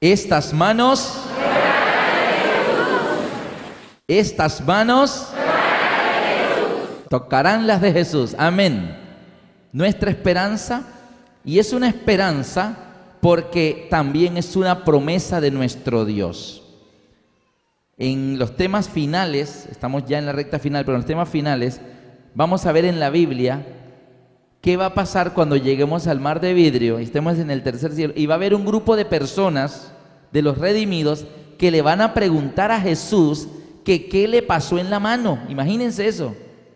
Estas manos, tocarán las de Jesús. Amén. Nuestra esperanza, y es una esperanza porque también es una promesa de nuestro Dios. En los temas finales, estamos ya en la recta final, pero en los temas finales vamos a ver en la Biblia qué va a pasar cuando lleguemos al mar de vidrio y estemos en el tercer cielo. Y va a haber un grupo de personas, de los redimidos, que le van a preguntar a Jesús que qué le pasó en la mano. Imagínense eso.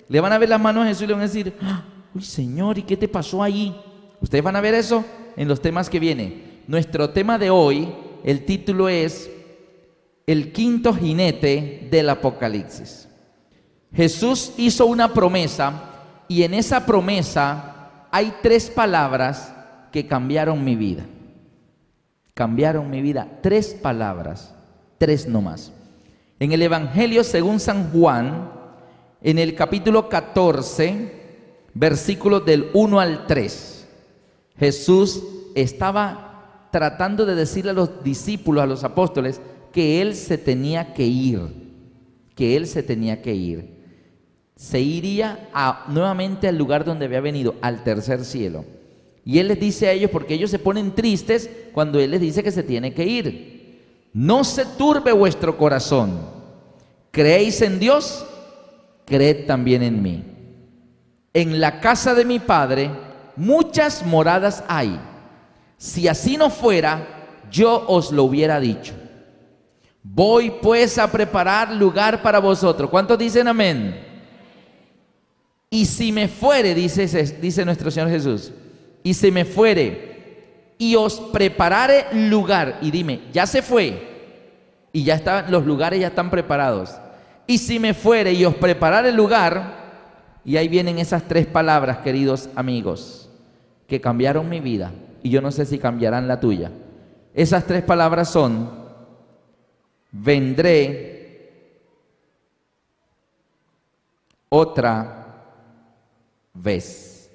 Le van a ver las manos a Jesús y le van a decir, uy Señor, ¿y qué te pasó allí? Ustedes van a ver eso en los temas que vienen. Nuestro tema de hoy, el título es El quinto jinete del Apocalipsis. Jesús hizo una promesa y en esa promesa hay 3 palabras que cambiaron mi vida. Cambiaron mi vida, 3 palabras, 3 nomás. En el Evangelio según San Juan, en el capítulo 14, versículos del 1 al 3, Jesús estaba tratando de decirle a los discípulos, a los apóstoles, que Él se tenía que ir, que Él se tenía que ir. Se iría nuevamente al lugar donde había venido, al tercer cielo. Y Él les dice a ellos, porque ellos se ponen tristes cuando Él les dice que se tiene que ir. No se turbe vuestro corazón. ¿Creéis en Dios? Creed también en mí. En la casa de mi Padre muchas moradas hay. Si así no fuera, yo os lo hubiera dicho. Voy pues a preparar lugar para vosotros. ¿Cuántos dicen amén? Y si me fuere, dice nuestro Señor Jesús, y si me fuere y os preparare lugar, y dime, ya se fue, y ya están, los lugares ya están preparados. Y si me fuere y os preparare lugar, y ahí vienen esas 3 palabras, queridos amigos, que cambiaron mi vida, y yo no sé si cambiarán la tuya. Esas 3 palabras son: vendré otra vez.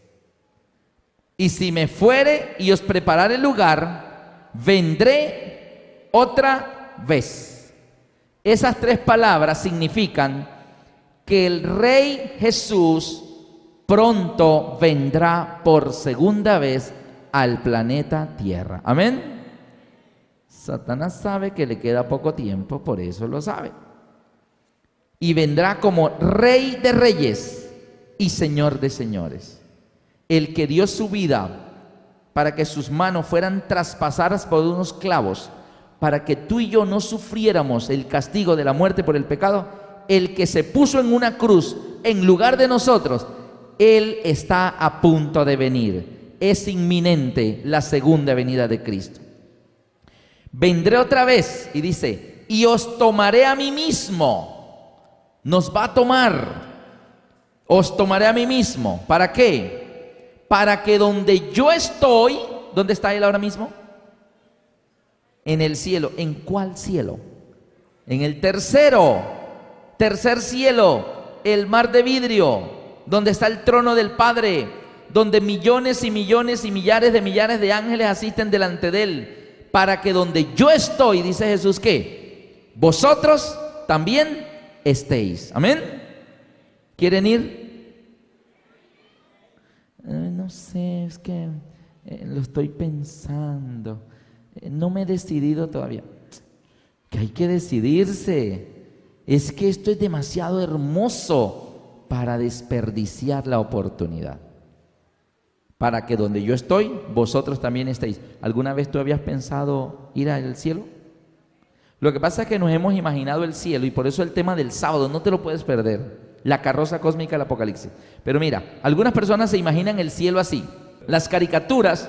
Y si me fuere y os preparare lugar, vendré otra vez. Esas 3 palabras significan que el Rey Jesús pronto vendrá por segunda vez al planeta Tierra. Amén. Satanás sabe que le queda poco tiempo, por eso lo sabe. Y vendrá como Rey de Reyes y Señor de Señores. El que dio su vida para que sus manos fueran traspasadas por unos clavos, para que tú y yo no sufriéramos el castigo de la muerte por el pecado. El que se puso en una cruz en lugar de nosotros, Él está a punto de venir. Es inminente la segunda venida de Cristo. Vendré otra vez, y dice, y os tomaré a mí mismo. Nos va a tomar. Os tomaré a mí mismo. ¿Para qué? Para que donde yo estoy, ¿dónde está Él ahora mismo? En el cielo. ¿En cuál cielo? En el tercer cielo, el mar de vidrio, donde está el trono del Padre, donde millones y millones y millares de ángeles asisten delante de Él, para que donde yo estoy, dice Jesús, ¿qué? Vosotros también estéis. Amén. ¿Quieren ir? No sé, es que lo estoy pensando. No me he decidido todavía. Que hay que decidirse. Es que esto es demasiado hermoso para desperdiciar la oportunidad. Para que donde yo estoy, vosotros también estéis. ¿Alguna vez tú habías pensado ir al cielo? Lo que pasa es que nos hemos imaginado el cielo, y por eso el tema del sábado no te lo puedes perder. La carroza cósmica del Apocalipsis. Pero mira, algunas personas se imaginan el cielo así. Las caricaturas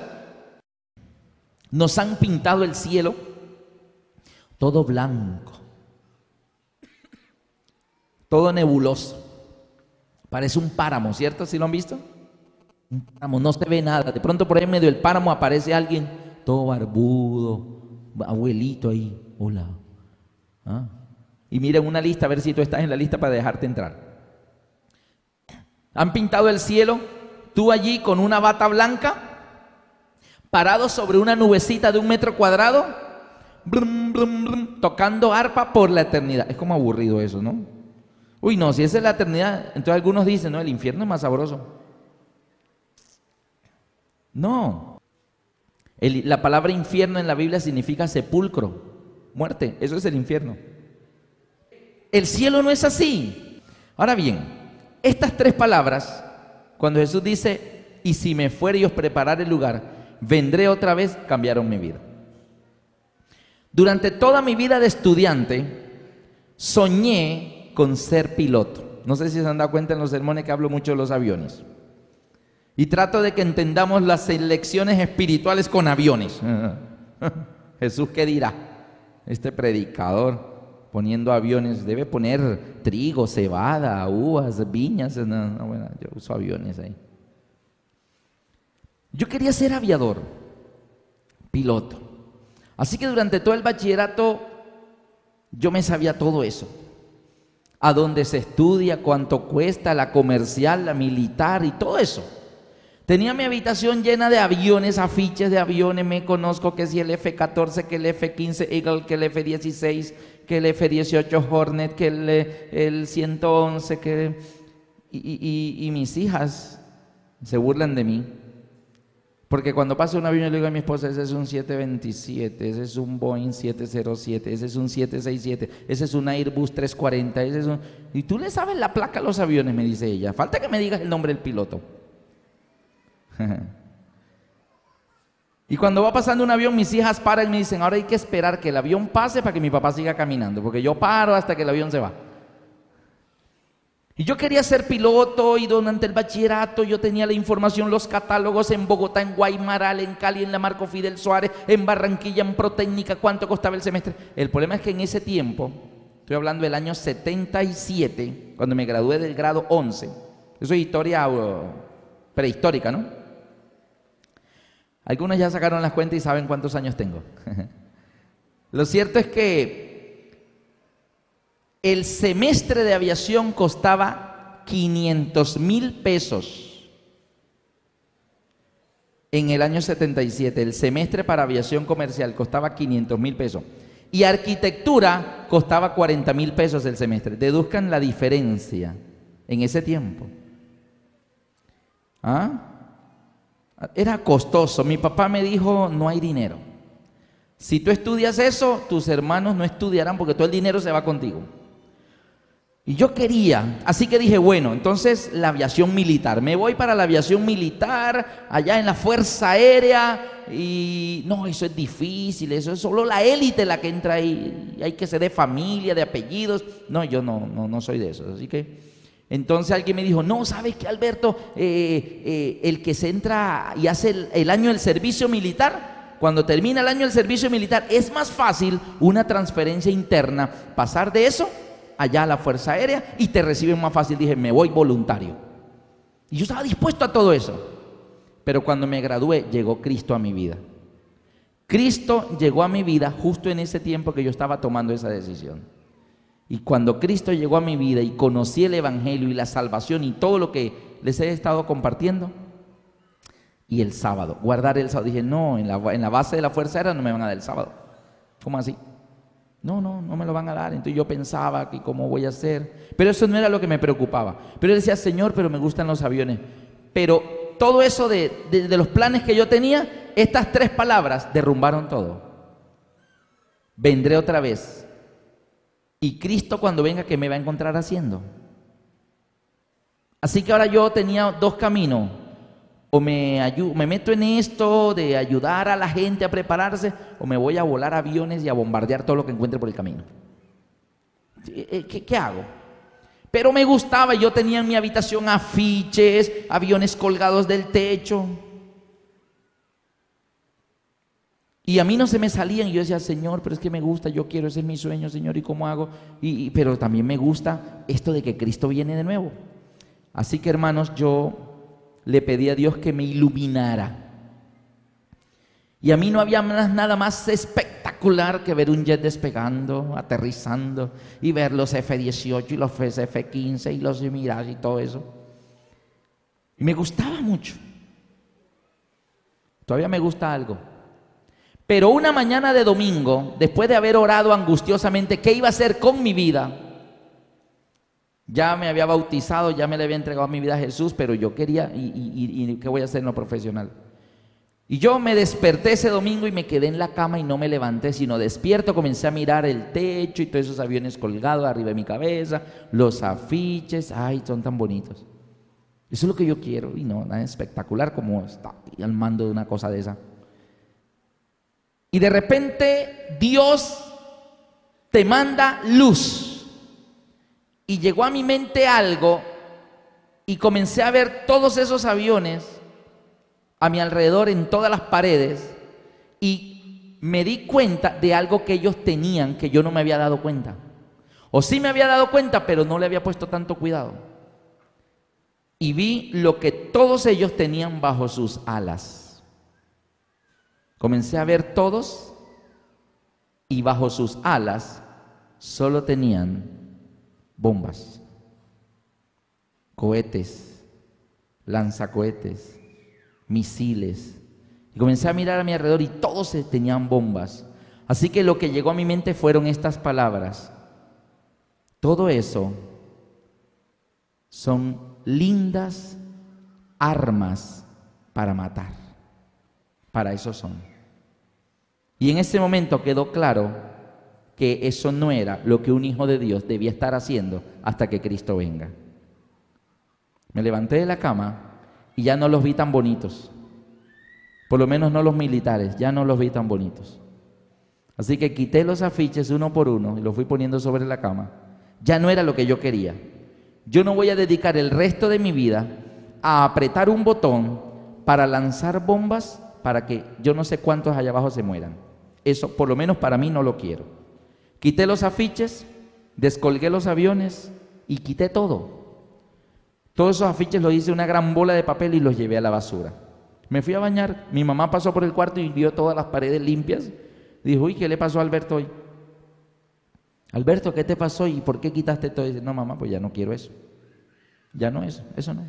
nos han pintado el cielo todo blanco, todo nebuloso. Parece un páramo, ¿cierto? ¿Sí lo han visto? Un páramo, no se ve nada. De pronto por ahí en medio del páramo aparece alguien todo barbudo, abuelito ahí. Hola. ¿Ah? Y miren una lista, a ver si tú estás en la lista para dejarte entrar. Han pintado el cielo, tú allí con una bata blanca, parado sobre una nubecita de 1 metro cuadrado, blum, blum, blum, tocando arpa por la eternidad. Es como aburrido eso, ¿no? Uy, no, si esa es la eternidad, entonces algunos dicen, no, el infierno es más sabroso. No. La palabra infierno en la Biblia significa sepulcro, muerte, eso es el infierno. El cielo no es así. Ahora bien, estas tres palabras, cuando Jesús dice, y si me fuere y os prepararé el lugar, vendré otra vez, cambiaron mi vida. Durante toda mi vida de estudiante, soñé con ser piloto. No sé si se han dado cuenta en los sermones que hablo mucho de los aviones. Y trato de que entendamos las lecciones espirituales con aviones. Jesús, ¿qué dirá? Este predicador poniendo aviones, debe poner trigo, cebada, uvas, viñas. No, bueno, yo uso aviones ahí. Yo quería ser aviador, piloto. Así que durante todo el bachillerato yo me sabía todo eso. A dónde se estudia, cuánto cuesta, la comercial, la militar y todo eso. Tenía mi habitación llena de aviones, afiches de aviones, me conozco que si el F-14, que el F-15 Eagle, que el F-16, que el F-18 Hornet, que el 111, que... Y mis hijas se burlan de mí. Porque cuando pasa un avión, yo le digo a mi esposa, ese es un 727, ese es un Boeing 707, ese es un 767, ese es un Airbus 340, ese es un... Y tú le sabes la placa a los aviones, me dice ella. Falta que me digas el nombre del piloto. Y cuando va pasando un avión, mis hijas paran y me dicen, ahora hay que esperar que el avión pase para que mi papá siga caminando, porque yo paro hasta que el avión se va. Y yo quería ser piloto y durante el bachillerato yo tenía la información, los catálogos en Bogotá, en Guaymaral, en Cali, en la Marco Fidel Suárez, en Barranquilla, en Protécnica, cuánto costaba el semestre. El problema es que en ese tiempo, estoy hablando del año 77, cuando me gradué del grado 11, eso es historia prehistórica, ¿no? Algunos ya sacaron las cuentas y saben cuántos años tengo. Lo cierto es que el semestre de aviación costaba 500,000 pesos. En el año 77, el semestre para aviación comercial costaba 500,000 pesos. Y arquitectura costaba 40,000 pesos el semestre. Deduzcan la diferencia en ese tiempo. ¿Ah? Era costoso. Mi papá me dijo, no hay dinero. Si tú estudias eso, tus hermanos no estudiarán porque todo el dinero se va contigo. Y yo quería, así que dije, bueno, entonces la aviación militar. Me voy para la aviación militar, allá en la Fuerza Aérea. Y no, eso es difícil, eso es solo la élite la que entra ahí. Hay que ser de familia, de apellidos. No, yo no soy de eso. Así que... Entonces alguien me dijo, no, ¿sabes qué, Alberto? El que se entra y hace el año del servicio militar, cuando termina el año del servicio militar, es más fácil una transferencia interna, pasar de eso allá a la Fuerza Aérea y te reciben más fácil. Dije, me voy voluntario. Y yo estaba dispuesto a todo eso. Pero cuando me gradué, llegó Cristo a mi vida. Cristo llegó a mi vida justo en ese tiempo que yo estaba tomando esa decisión. Y cuando Cristo llegó a mi vida y conocí el Evangelio y la salvación y todo lo que les he estado compartiendo, y el sábado, guardar el sábado, dije, no, en la base de la Fuerza Aérea no me van a dar el sábado. ¿Cómo así? No me lo van a dar. Entonces yo pensaba que cómo voy a hacer, pero eso no era lo que me preocupaba. Pero yo decía, Señor, pero me gustan los aviones. Pero todo eso de los planes que yo tenía, estas tres palabras derrumbaron todo. Vendré otra vez. Y Cristo cuando venga, ¿qué me va a encontrar haciendo? Así que ahora yo tenía dos caminos. O me meto en esto de ayudar a la gente a prepararse, o me voy a volar aviones y a bombardear todo lo que encuentre por el camino. ¿Qué hago? Pero me gustaba, yo tenía en mi habitación afiches, aviones colgados del techo. Y a mí no se me salían, y yo decía, Señor, pero es que me gusta, yo quiero, ese es mi sueño, Señor, ¿y cómo hago? Pero también me gusta esto de que Cristo viene de nuevo. Así que, hermanos, yo le pedí a Dios que me iluminara. Y a mí no había nada más espectacular que ver un jet despegando, aterrizando, y ver los F-18 y los F-15 y los Mirage y todo eso. Y me gustaba mucho. Todavía me gusta algo. Pero una mañana de domingo, después de haber orado angustiosamente qué iba a hacer con mi vida, ya me había bautizado, ya me le había entregado mi vida a Jesús, pero yo quería, ¿y qué voy a hacer en lo profesional? Y yo me desperté ese domingo y me quedé en la cama y no me levanté, sino despierto, comencé a mirar el techo y todos esos aviones colgados arriba de mi cabeza, los afiches, ay, son tan bonitos. Eso es lo que yo quiero, y no, nada espectacular como está al mando de una cosa de esa. Y de repente Dios te manda luz. Y llegó a mi mente algo y comencé a ver todos esos aviones a mi alrededor en todas las paredes y me di cuenta de algo que ellos tenían que yo no me había dado cuenta. O sí me había dado cuenta, pero no le había puesto tanto cuidado. Y vi lo que todos ellos tenían bajo sus alas. Comencé a ver todos y bajo sus alas solo tenían bombas, cohetes, lanzacohetes, misiles. Y comencé a mirar a mi alrededor y todos tenían bombas. Así que lo que llegó a mi mente fueron estas palabras: todo eso son lindas armas para matar. Para eso son. Y en ese momento quedó claro que eso no era lo que un hijo de Dios debía estar haciendo hasta que Cristo venga. Me levanté de la cama y ya no los vi tan bonitos. Por lo menos no los militares, ya no los vi tan bonitos. Así que quité los afiches uno por uno y los fui poniendo sobre la cama. Ya no era lo que yo quería. Yo no voy a dedicar el resto de mi vida a apretar un botón para lanzar bombas para que yo no sé cuántos allá abajo se mueran. Eso, por lo menos para mí, no lo quiero. Quité los afiches, descolgué los aviones y quité todo. Todos esos afiches los hice una gran bola de papel y los llevé a la basura. Me fui a bañar, mi mamá pasó por el cuarto y vio todas las paredes limpias. Dijo, uy, ¿qué le pasó a Alberto hoy? Alberto, ¿qué te pasó y por qué quitaste todo? Y dice, no, mamá, pues ya no quiero eso. Ya no eso no.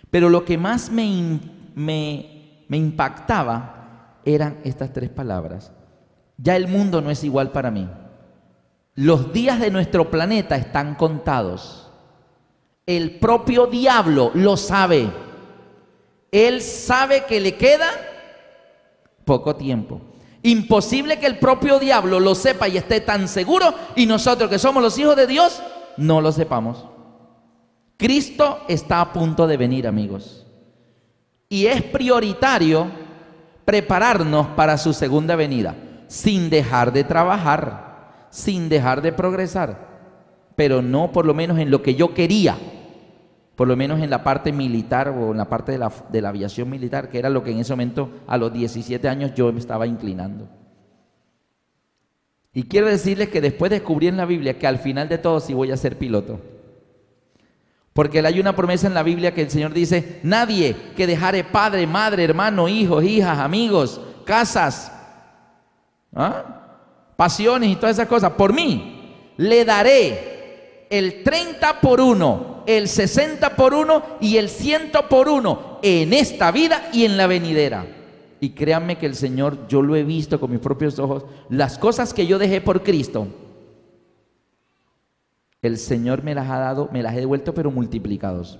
Pero lo que más me impactaba eran estas tres palabras. Ya el mundo no es igual para mí. Los días de nuestro planeta están contados. El propio diablo lo sabe. Él sabe que le queda poco tiempo. Imposible que el propio diablo lo sepa y esté tan seguro y nosotros que somos los hijos de Dios no lo sepamos. Cristo está a punto de venir, amigos. Y es prioritario prepararnos para su segunda venida, sin dejar de trabajar, sin dejar de progresar, pero no por lo menos en lo que yo quería, por lo menos en la parte militar o en la parte de la aviación militar, que era lo que en ese momento a los 17 años yo me estaba inclinando. Y quiero decirles que después descubrí en la Biblia que al final de todo sí voy a ser piloto. Porque hay una promesa en la Biblia que el Señor dice, nadie que dejare padre, madre, hermano, hijos, hijas, amigos, casas, pasiones y todas esas cosas, por mí le daré el 30 por 1, el 60 por 1 y el 100 por 1 en esta vida y en la venidera. Y créanme que el Señor, yo lo he visto con mis propios ojos, las cosas que yo dejé por Cristo, el Señor me las ha dado, me las he devuelto, pero multiplicados.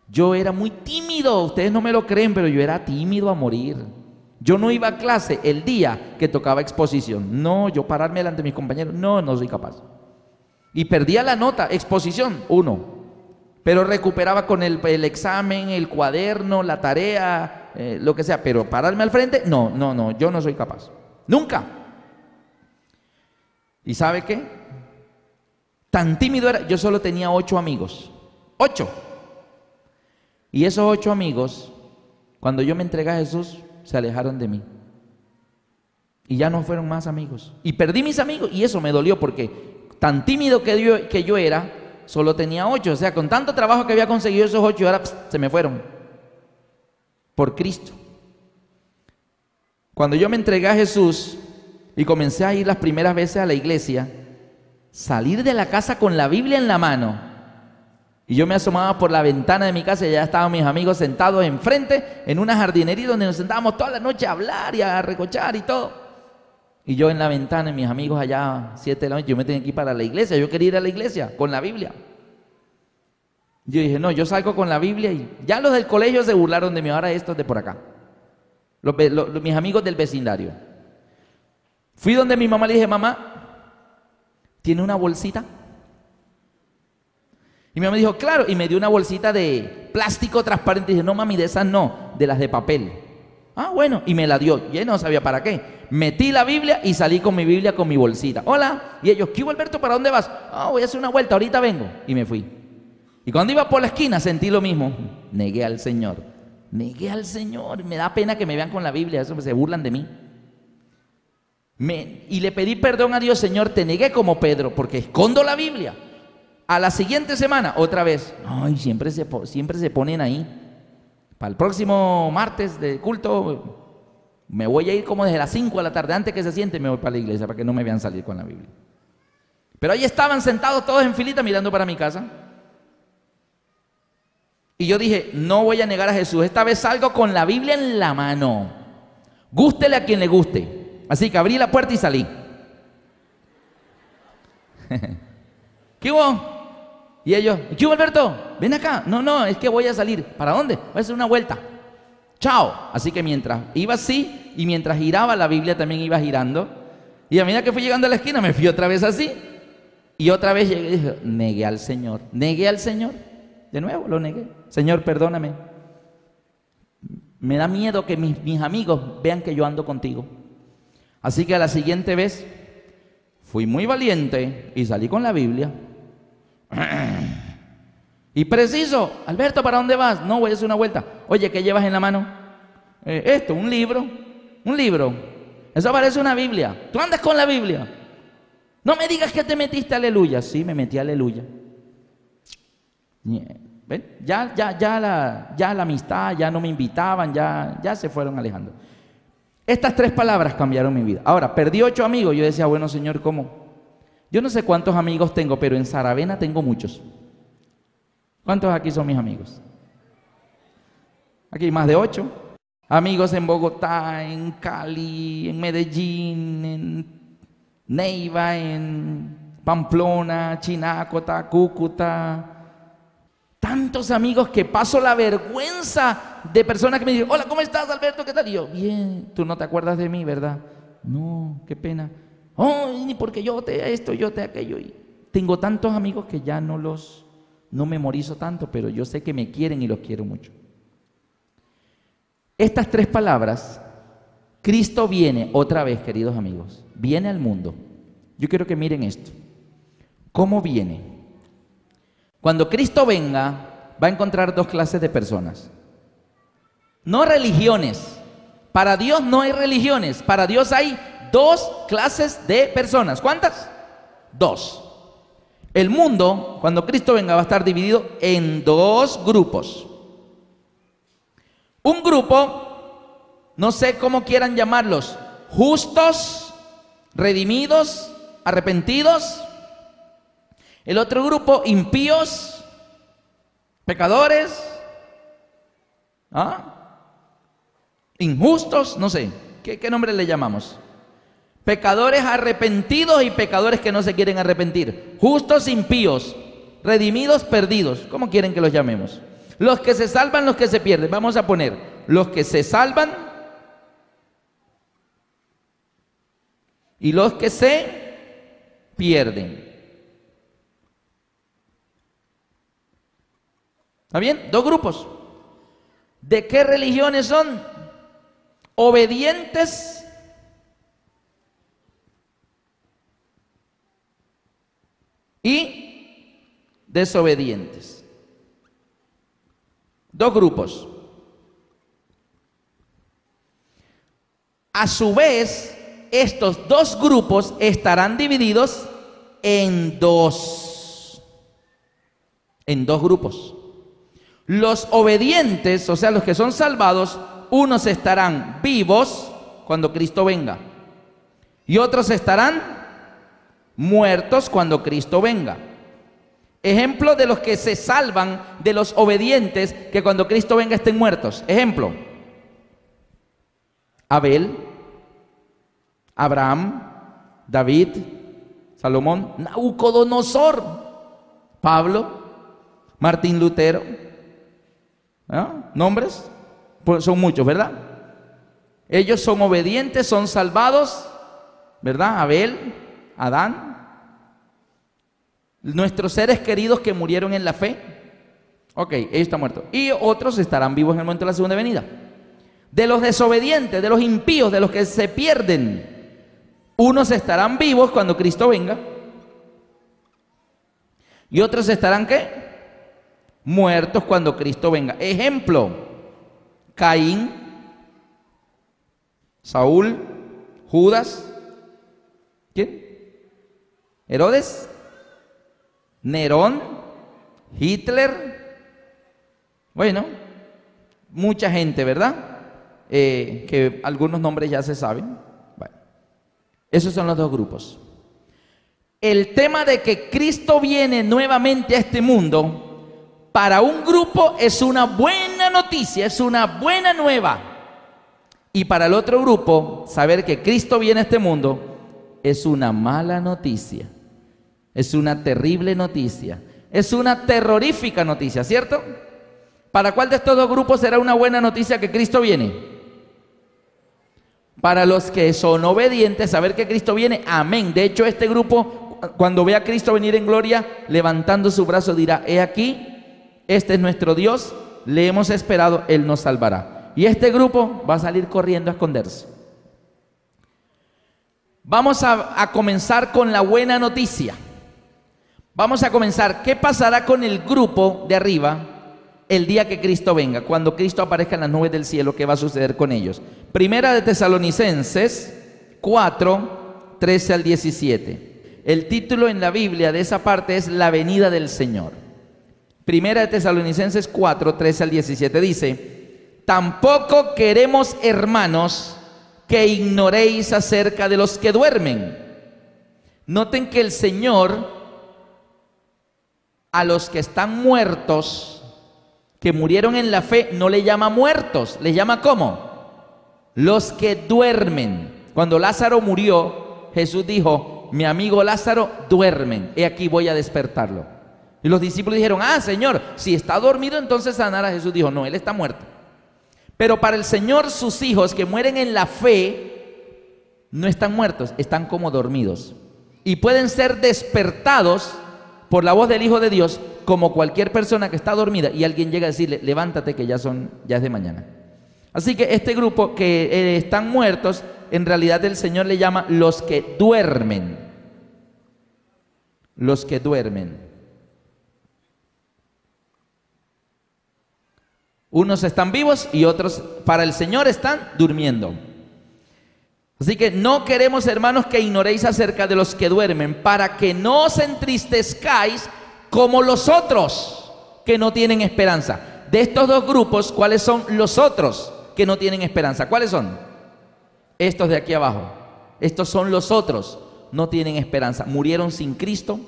Yo era muy tímido, ustedes no me lo creen, pero yo era tímido a morir. Yo no iba a clase el día que tocaba exposición. No, yo pararme delante de mis compañeros, no soy capaz. Y perdía la nota, exposición, 1. Pero recuperaba con el examen, el cuaderno, la tarea, lo que sea. Pero pararme al frente, no, yo no soy capaz. Nunca. ¿Y sabe qué? Tan tímido era, yo solo tenía 8 amigos. 8. Y esos 8 amigos, cuando yo me entregué a Jesús, se alejaron de mí. Y ya no fueron más amigos. Y perdí mis amigos. Y eso me dolió porque tan tímido que yo era, solo tenía 8. O sea, con tanto trabajo que había conseguido esos 8, ahora se me fueron. Por Cristo. Cuando yo me entregué a Jesús y comencé a ir las primeras veces a la iglesia, salir de la casa con la Biblia en la mano, y yo me asomaba por la ventana de mi casa y ya estaban mis amigos sentados enfrente en una jardinería donde nos sentábamos toda la noche a hablar y a recochar y todo. Y yo en la ventana, y mis amigos allá, 7 de la noche, yo me tenía que ir para la iglesia. Yo quería ir a la iglesia con la Biblia. Yo dije, no, yo salgo con la Biblia y ya los del colegio se burlaron de mí, ahora estos de por acá. Mis amigos del vecindario. Fui donde mi mamá, le dije, mamá, ¿tiene una bolsita? Y mi mamá dijo, claro, y me dio una bolsita de plástico transparente. Y dije, no mami, de esas no, de las de papel. Ah, bueno, y me la dio. Yo no sabía para qué. Metí la Biblia y salí con mi Biblia, con mi bolsita. Hola, y ellos, ¿qué hubo, Alberto? ¿Para dónde vas? Ah, voy a hacer una vuelta, ahorita vengo. Y me fui. Y cuando iba por la esquina sentí lo mismo. Negué al Señor. Negué al Señor. Me da pena que me vean con la Biblia, eso se burlan de mí. Y le pedí perdón a Dios, Señor, te negué como Pedro, porque escondo la Biblia. A la siguiente semana, otra vez. Ay, siempre se ponen ahí. Para el próximo martes de culto, me voy a ir como desde las 5 de la tarde. Antes que se sienten, me voy para la iglesia para que no me vean salir con la Biblia. Pero ahí estaban sentados todos en filita mirando para mi casa. Y yo dije, no voy a negar a Jesús. Esta vez salgo con la Biblia en la mano. Gústele a quien le guste. Así que abrí la puerta y salí. ¿Qué hubo? Y ellos, ¿qué hubo, Alberto? Ven acá. No, es que voy a salir. ¿Para dónde? Voy a hacer una vuelta. Chao. Así que mientras iba así y mientras giraba, la Biblia también iba girando. Y a medida que fui llegando a la esquina, me fui otra vez así. Y otra vez llegué y dije, negué al Señor. Negué al Señor. De nuevo lo negué. Señor, perdóname. Me da miedo que mis amigos vean que yo ando contigo. Así que a la siguiente vez fui muy valiente y salí con la Biblia. Y preciso, Alberto, ¿para dónde vas? No, voy a hacer una vuelta. Oye, ¿qué llevas en la mano? Esto, un libro. Un libro. Eso parece una Biblia. ¿Tú andas con la Biblia? No me digas que te metiste, aleluya. Sí, me metí, aleluya. ¿Ven? Ya la amistad, ya no me invitaban, ya se fueron alejando. Estas 3 palabras cambiaron mi vida. Ahora, perdí 8 amigos. Yo decía, bueno, Señor, ¿cómo? Yo no sé cuántos amigos tengo, pero en Saravena tengo muchos. ¿Cuántos aquí son mis amigos? Aquí más de 8. Amigos en Bogotá, en Cali, en Medellín, en Neiva, en Pamplona, Chinácota, Cúcuta. Tantos amigos que paso la vergüenza de personas que me dicen, hola, ¿cómo estás, Alberto? ¿Qué tal? Y yo, bien, tú no te acuerdas de mí, ¿verdad? No, qué pena. Oh, ni porque yo te esto, yo te aquello. Y tengo tantos amigos que ya no memorizo tanto, pero yo sé que me quieren y los quiero mucho. Estas 3 palabras, Cristo viene otra vez, queridos amigos, viene al mundo. Yo quiero que miren esto. ¿Cómo viene? Cuando Cristo venga, va a encontrar 2 clases de personas. No religiones. Para Dios no hay religiones. Para Dios hay 2 clases de personas. ¿Cuántas? 2. El mundo, cuando Cristo venga, va a estar dividido en 2 grupos. Un grupo, no sé cómo quieran llamarlos, justos, redimidos, arrepentidos. El otro grupo, impíos, pecadores, injustos, no sé, ¿qué nombre le llamamos? Pecadores arrepentidos y pecadores que no se quieren arrepentir. Justos, impíos, redimidos, perdidos. ¿Cómo quieren que los llamemos? Los que se salvan, los que se pierden. Vamos a poner los que se salvan y los que se pierden. ¿Está bien? 2 grupos. ¿De qué religiones son? Obedientes y desobedientes. 2 grupos. A su vez, estos 2 grupos estarán divididos en 2 grupos. Los obedientes, o sea, los que son salvados, unos estarán vivos cuando Cristo venga y otros estarán muertos cuando Cristo venga. Ejemplo de los que se salvan, de los obedientes, que cuando Cristo venga estén muertos. Ejemplo: Abel, Abraham, David, Salomón, Nabucodonosor, Pablo, Martín Lutero. ¿Ah? ¿Nombres? Pues son muchos, ¿verdad? Ellos son obedientes, son salvados, ¿verdad? Abel, Adán, nuestros seres queridos que murieron en la fe. Ok, ellos están muertos. Y otros estarán vivos en el momento de la segunda venida. De los desobedientes, de los impíos, de los que se pierden, unos estarán vivos cuando Cristo venga. Y otros estarán, ¿qué? Muertos cuando Cristo venga. Ejemplo: Caín, Saúl, Judas, ¿quién? Herodes, Nerón, Hitler. Bueno, mucha gente, ¿verdad? Que algunos nombres ya se saben. Bueno, esos son los dos grupos. El tema de que Cristo viene nuevamente a este mundo, para un grupo es una buena noticia, es una buena nueva. Y para el otro grupo, saber que Cristo viene a este mundo es una mala noticia, es una terrible noticia, es una terrorífica noticia, ¿cierto? ¿Para cuál de estos dos grupos será una buena noticia que Cristo viene? Para los que son obedientes, saber que Cristo viene, amén. De hecho, este grupo, cuando vea a Cristo venir en gloria, levantando su brazo, dirá: he aquí, este es nuestro Dios, le hemos esperado, Él nos salvará. Y este grupo va a salir corriendo a esconderse. Vamos a comenzar con la buena noticia. Vamos a comenzar. ¿Qué pasará con el grupo de arriba el día que Cristo venga? Cuando Cristo aparezca en las nubes del cielo, ¿qué va a suceder con ellos? Primera de Tesalonicenses 4, 13 al 17. El título en la Biblia de esa parte es La venida del Señor. Primera de Tesalonicenses 4, 13 al 17 dice: tampoco queremos, hermanos, que ignoréis acerca de los que duermen. Noten que el Señor a los que están muertos, que murieron en la fe, no le llama muertos, le llama ¿cómo? Los que duermen. Cuando Lázaro murió, Jesús dijo: mi amigo Lázaro duerme, he aquí voy a despertarlo. Y los discípulos dijeron: ah, Señor, si está dormido, entonces sanará. Jesús dijo: no, él está muerto. Pero para el Señor, sus hijos que mueren en la fe no están muertos, están como dormidos. Y pueden ser despertados por la voz del Hijo de Dios, como cualquier persona que está dormida y alguien llega a decirle: levántate que ya es de mañana. Así que este grupo que están muertos, en realidad el Señor le llama los que duermen. Los que duermen. Unos están vivos y otros para el Señor están durmiendo. Así que no queremos, hermanos, que ignoréis acerca de los que duermen, para que no os entristezcáis como los otros que no tienen esperanza. De estos dos grupos, ¿cuáles son los otros que no tienen esperanza? ¿Cuáles son? Estos de aquí abajo. Estos son los otros, no tienen esperanza. Murieron sin Cristo,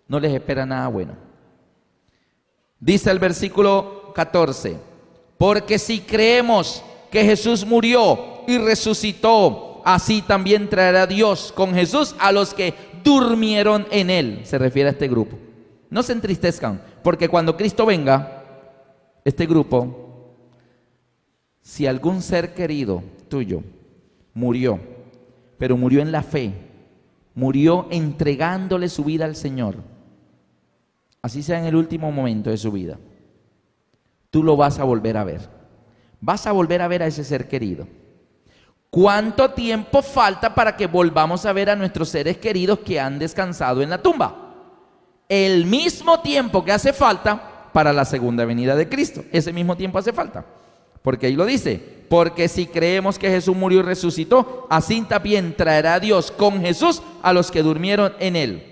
no les espera nada bueno. Dice el versículo 14: porque si creemos que Jesús murió y resucitó, así también traerá Dios con Jesús a los que durmieron en Él. Se refiere a este grupo. No se entristezcan, porque cuando Cristo venga, este grupo, si algún ser querido tuyo murió, pero murió en la fe, murió entregándole su vida al Señor, así sea en el último momento de su vida, tú lo vas a volver a ver. Vas a volver a ver a ese ser querido. ¿Cuánto tiempo falta para que volvamos a ver a nuestros seres queridos que han descansado en la tumba? El mismo tiempo que hace falta para la segunda venida de Cristo. Ese mismo tiempo hace falta. Porque ahí lo dice: porque si creemos que Jesús murió y resucitó, así también traerá Dios con Jesús a los que durmieron en Él.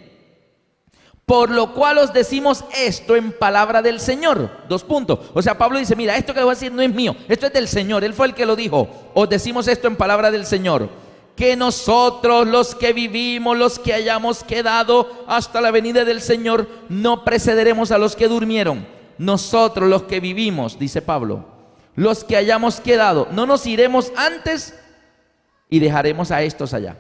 Por lo cual os decimos esto en palabra del Señor. 2 puntos. O sea, Pablo dice: mira, esto que les voy a decir no es mío, esto es del Señor, Él fue el que lo dijo. Os decimos esto en palabra del Señor: que nosotros, los que vivimos, los que hayamos quedado hasta la venida del Señor, no precederemos a los que durmieron. Nosotros, los que vivimos, dice Pablo, los que hayamos quedado, no nos iremos antes y dejaremos a estos allá.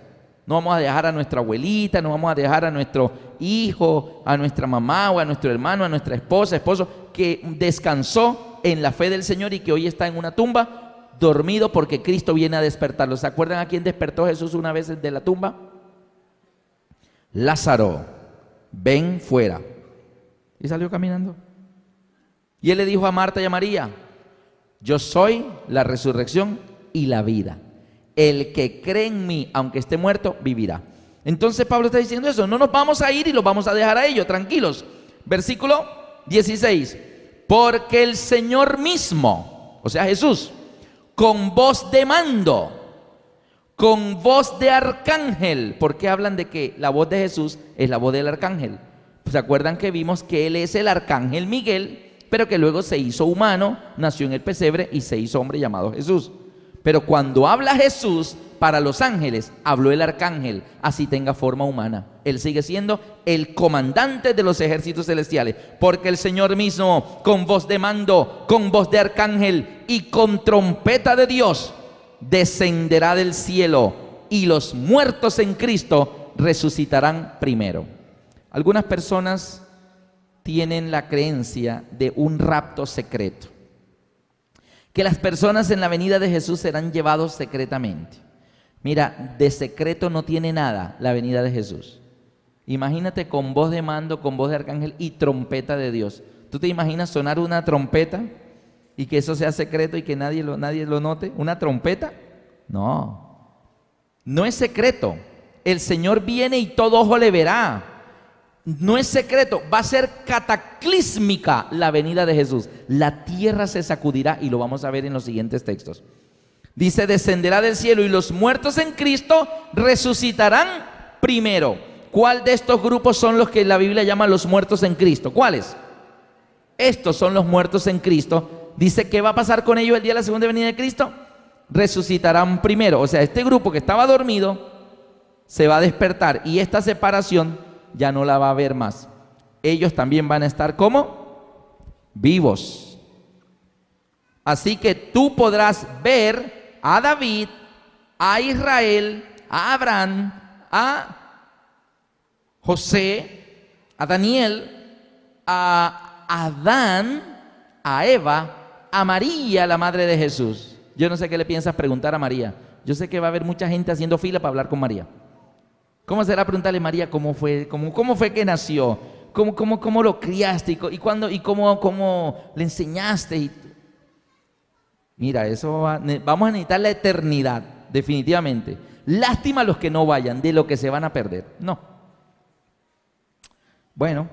No vamos a dejar a nuestra abuelita, no vamos a dejar a nuestro hijo, a nuestra mamá o a nuestro hermano, a nuestra esposa, esposo, que descansó en la fe del Señor y que hoy está en una tumba, dormido porque Cristo viene a despertarlo. ¿Se acuerdan a quién despertó Jesús una vez de la tumba? Lázaro, ven fuera. Y salió caminando. Y él le dijo a Marta y a María, yo soy la resurrección y la vida. El que cree en mí, aunque esté muerto, vivirá. Entonces Pablo está diciendo eso, no nos vamos a ir y los vamos a dejar a ellos, tranquilos. Versículo 16, porque el Señor mismo, o sea Jesús, con voz de mando, con voz de arcángel. ¿Por qué hablan de que la voz de Jesús es la voz del arcángel? ¿Se acuerdan que vimos que él es el arcángel Miguel, pero que luego se hizo humano, nació en el pesebre y se hizo hombre llamado Jesús? Pero cuando habla Jesús para los ángeles, habló el arcángel, así tenga forma humana. Él sigue siendo el comandante de los ejércitos celestiales, porque el Señor mismo, con voz de mando, con voz de arcángel y con trompeta de Dios, descenderá del cielo, y los muertos en Cristo resucitarán primero. Algunas personas tienen la creencia de un rapto secreto, que las personas en la venida de Jesús serán llevados secretamente. Mira, de secreto no tiene nada la venida de Jesús. Imagínate con voz de mando, con voz de arcángel y trompeta de Dios. ¿Tú te imaginas sonar una trompeta y que eso sea secreto y que nadie lo note? ¿Una trompeta? No, no es secreto. El Señor viene y todo ojo le verá. No es secreto, va a ser cataclísmica la venida de Jesús. La tierra se sacudirá y lo vamos a ver en los siguientes textos. Dice, descenderá del cielo y los muertos en Cristo resucitarán primero. ¿Cuál de estos grupos son los que la Biblia llama los muertos en Cristo? ¿Cuáles? Estos son los muertos en Cristo. Dice, ¿qué va a pasar con ellos el día de la segunda venida de Cristo? Resucitarán primero. O sea, este grupo que estaba dormido se va a despertar y esta separación ya no la va a ver más. Ellos también van a estar como vivos. Así que tú podrás ver a David, a Israel, a Abraham, a José, a Daniel, a Adán, a Eva, a María, la madre de Jesús. Yo no sé qué le piensas preguntar a María. Yo sé que va a haber mucha gente haciendo fila para hablar con María. ¿Cómo será preguntarle, María, cómo fue que nació? ¿Cómo lo criaste? ¿Y cuándo? ¿Y cómo le enseñaste? Mira, vamos a necesitar la eternidad, definitivamente. Lástima a los que no vayan, de lo que se van a perder. No. Bueno,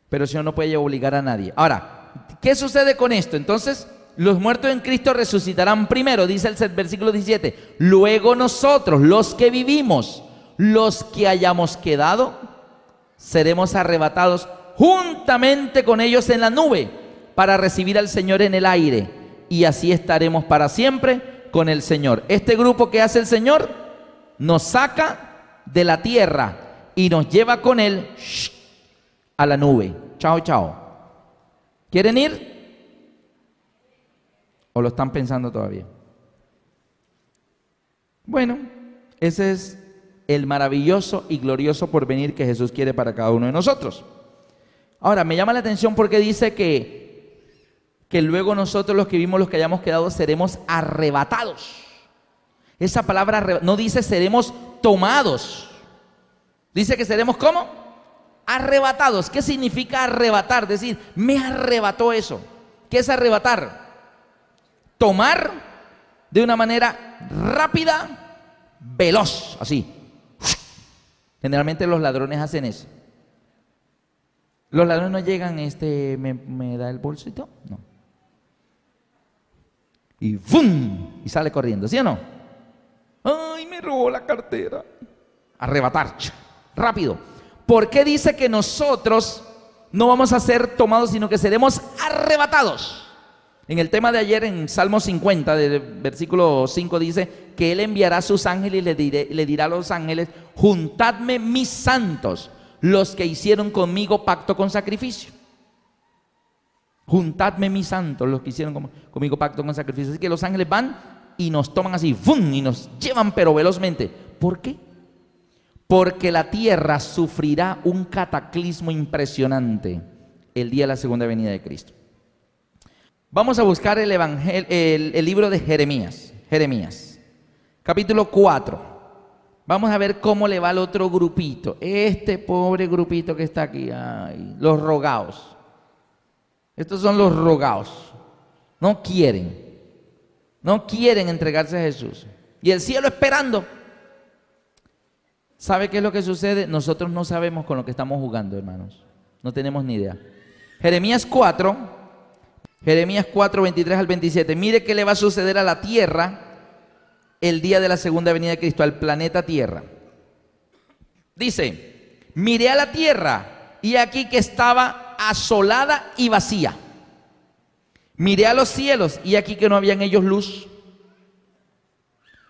pero el Señor no puede obligar a nadie. Ahora, ¿qué sucede con esto? Entonces, los muertos en Cristo resucitarán primero, dice el versículo 17. Luego nosotros, los que vivimos, los que hayamos quedado, seremos arrebatados juntamente con ellos en la nube para recibir al Señor en el aire, y así estaremos para siempre con el Señor. Este grupo que hace el Señor nos saca de la tierra y nos lleva con él a la nube. Chao, chao. ¿Quieren ir? ¿O lo están pensando todavía? Bueno, ese es el maravilloso y glorioso porvenir que Jesús quiere para cada uno de nosotros. Ahora, me llama la atención porque dice que luego nosotros los que vimos, los que hayamos quedado, seremos arrebatados. Esa palabra no dice seremos tomados. Dice que seremos ¿cómo? Arrebatados. ¿Qué significa arrebatar? Decir, me arrebató eso. ¿Qué es arrebatar? Tomar de una manera rápida, veloz, así. Generalmente los ladrones hacen eso. Los ladrones no llegan, me da el bolsito, no. Y ¡fum! Y sale corriendo, ¿sí o no? ¡Ay, me robó la cartera! Arrebatar, rápido. ¿Por qué dice que nosotros no vamos a ser tomados, sino que seremos arrebatados? En el tema de ayer, en Salmo 50, del versículo 5, dice que Él enviará a sus ángeles y le dirá a los ángeles, juntadme mis santos, los que hicieron conmigo pacto con sacrificio. Juntadme mis santos, los que hicieron conmigo pacto con sacrificio. Así que los ángeles van y nos toman así, ¡fum!, y nos llevan pero velozmente. ¿Por qué? Porque la tierra sufrirá un cataclismo impresionante el día de la segunda venida de Cristo. Vamos a buscar el libro de Jeremías. Jeremías, capítulo 4. Vamos a ver cómo le va al otro grupito. Este pobre grupito que está aquí. Ay, los rogados. Estos son los rogados. No quieren. No quieren entregarse a Jesús. Y el cielo esperando. ¿Sabe qué es lo que sucede? Nosotros no sabemos con lo que estamos jugando, hermanos. No tenemos ni idea. Jeremías 4, 23 al 27. Mire qué le va a suceder a la tierra el día de la segunda venida de Cristo, al planeta Tierra. Dice, miré a la tierra y aquí que estaba asolada y vacía. Miré a los cielos y aquí que no había en ellos luz.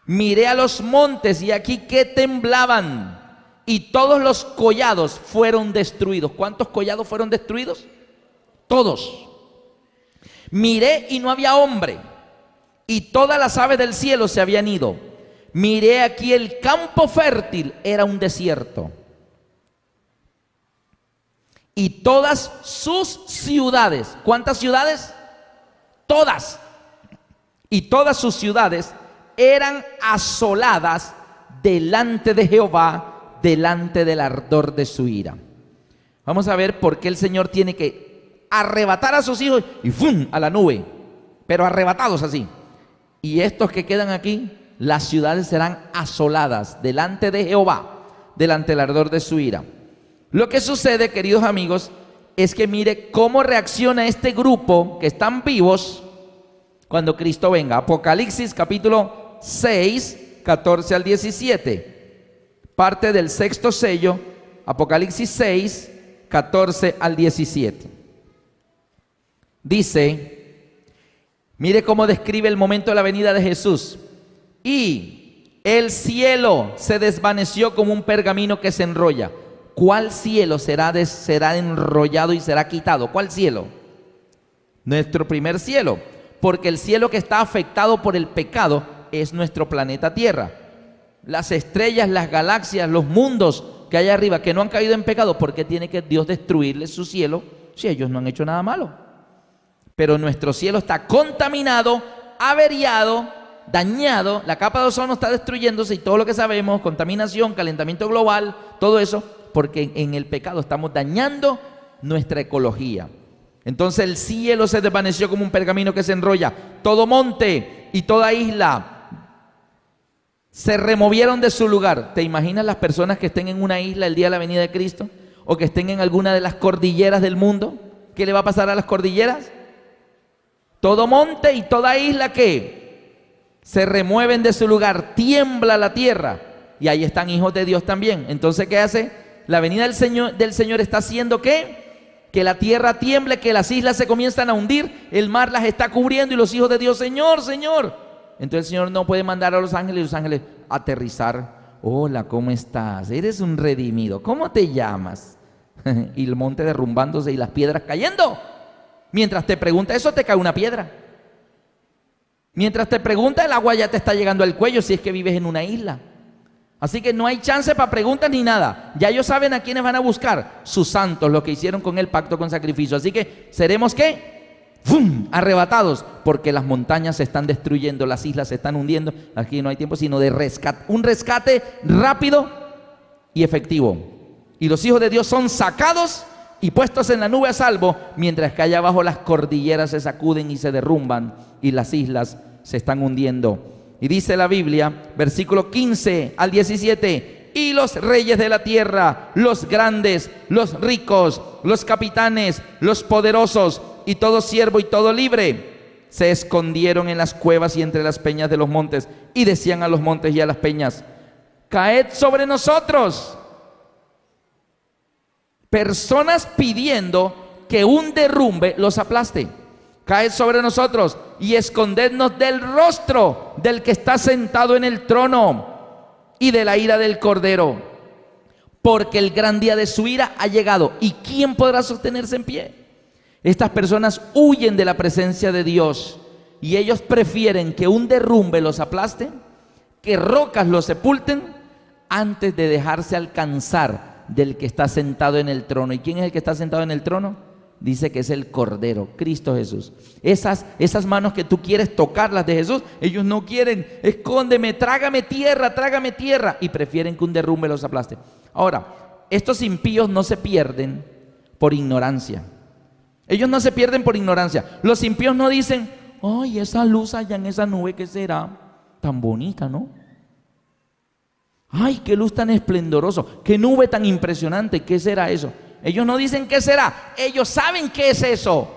Miré a los montes y aquí que temblaban y todos los collados fueron destruidos. ¿Cuántos collados fueron destruidos? Todos. Miré y no había hombre y todas las aves del cielo se habían ido. Miré aquí el campo fértil, era un desierto. Y todas sus ciudades, ¿cuántas ciudades? Todas. Y todas sus ciudades eran asoladas delante de Jehová, delante del ardor de su ira. Vamos a ver por qué el Señor tiene que arrebatar a sus hijos y ¡fum!, a la nube, pero arrebatados así. Y estos que quedan aquí, las ciudades serán asoladas delante de Jehová, delante del ardor de su ira. Lo que sucede, queridos amigos, es que mire cómo reacciona este grupo que están vivos cuando Cristo venga. Apocalipsis capítulo 6, 14 al 17. Parte del sexto sello, Apocalipsis 6, 14 al 17. Dice, mire cómo describe el momento de la venida de Jesús. Y el cielo se desvaneció como un pergamino que se enrolla. ¿Cuál cielo será enrollado y será quitado? ¿Cuál cielo? Nuestro primer cielo. Porque el cielo que está afectado por el pecado es nuestro planeta Tierra. Las estrellas, las galaxias, los mundos que hay arriba que no han caído en pecado, ¿por qué tiene que Dios destruirles su cielo si ellos no han hecho nada malo? Pero nuestro cielo está contaminado, averiado, dañado, la capa de ozono está destruyéndose y todo lo que sabemos, contaminación, calentamiento global, todo eso, porque en el pecado estamos dañando nuestra ecología. Entonces el cielo se desvaneció como un pergamino que se enrolla. Todo monte y toda isla se removieron de su lugar. ¿Te imaginas las personas que estén en una isla el día de la venida de Cristo? ¿O que estén en alguna de las cordilleras del mundo? ¿Qué le va a pasar a las cordilleras? Todo monte y toda isla que se remueven de su lugar, tiembla la tierra. Y ahí están hijos de Dios también. Entonces, ¿qué hace? La venida del Señor está haciendo ¿qué? Que la tierra tiemble, que las islas se comienzan a hundir, el mar las está cubriendo y los hijos de Dios, Señor, Señor. Entonces el Señor no puede mandar a los ángeles aterrizar. Hola, ¿cómo estás? Eres un redimido. ¿Cómo te llamas? Y el monte derrumbándose y las piedras cayendo. Mientras te pregunta eso, te cae una piedra. Mientras te pregunta, el agua ya te está llegando al cuello si es que vives en una isla. Así que no hay chance para preguntas ni nada. Ya ellos saben a quiénes van a buscar. Sus santos, los que hicieron con el pacto con sacrificio. Así que seremos ¿qué? ¡Fum! Arrebatados, porque las montañas se están destruyendo, las islas se están hundiendo. Aquí no hay tiempo sino de rescate, un rescate rápido y efectivo. Y los hijos de Dios son sacados y puestos en la nube a salvo, mientras que allá abajo las cordilleras se sacuden y se derrumban y las islas se están hundiendo. Y dice la Biblia, versículo 15 al 17, y los reyes de la tierra, los grandes, los ricos, los capitanes, los poderosos, y todo siervo y todo libre, se escondieron en las cuevas y entre las peñas de los montes, y decían a los montes y a las peñas, caed sobre nosotros. Personas pidiendo que un derrumbe los aplaste. Caed sobre nosotros y escondednos del rostro del que está sentado en el trono y de la ira del Cordero, porque el gran día de su ira ha llegado. ¿Y quién podrá sostenerse en pie? Estas personas huyen de la presencia de Dios y ellos prefieren que un derrumbe los aplaste, que rocas los sepulten, antes de dejarse alcanzar del que está sentado en el trono. ¿Y quién es el que está sentado en el trono? Dice que es el Cordero, Cristo Jesús. Esas manos que tú quieres tocarlas de Jesús, ellos no quieren. Escóndeme, trágame tierra, y prefieren que un derrumbe los aplaste. Ahora, estos impíos no se pierden por ignorancia. Ellos no se pierden por ignorancia. Los impíos no dicen: ay, esa luz allá en esa nube, ¿qué será? Tan bonita, ¿no? Ay, qué luz tan esplendoroso, qué nube tan impresionante, ¿qué será eso? Ellos no dicen qué será, ellos saben qué es eso.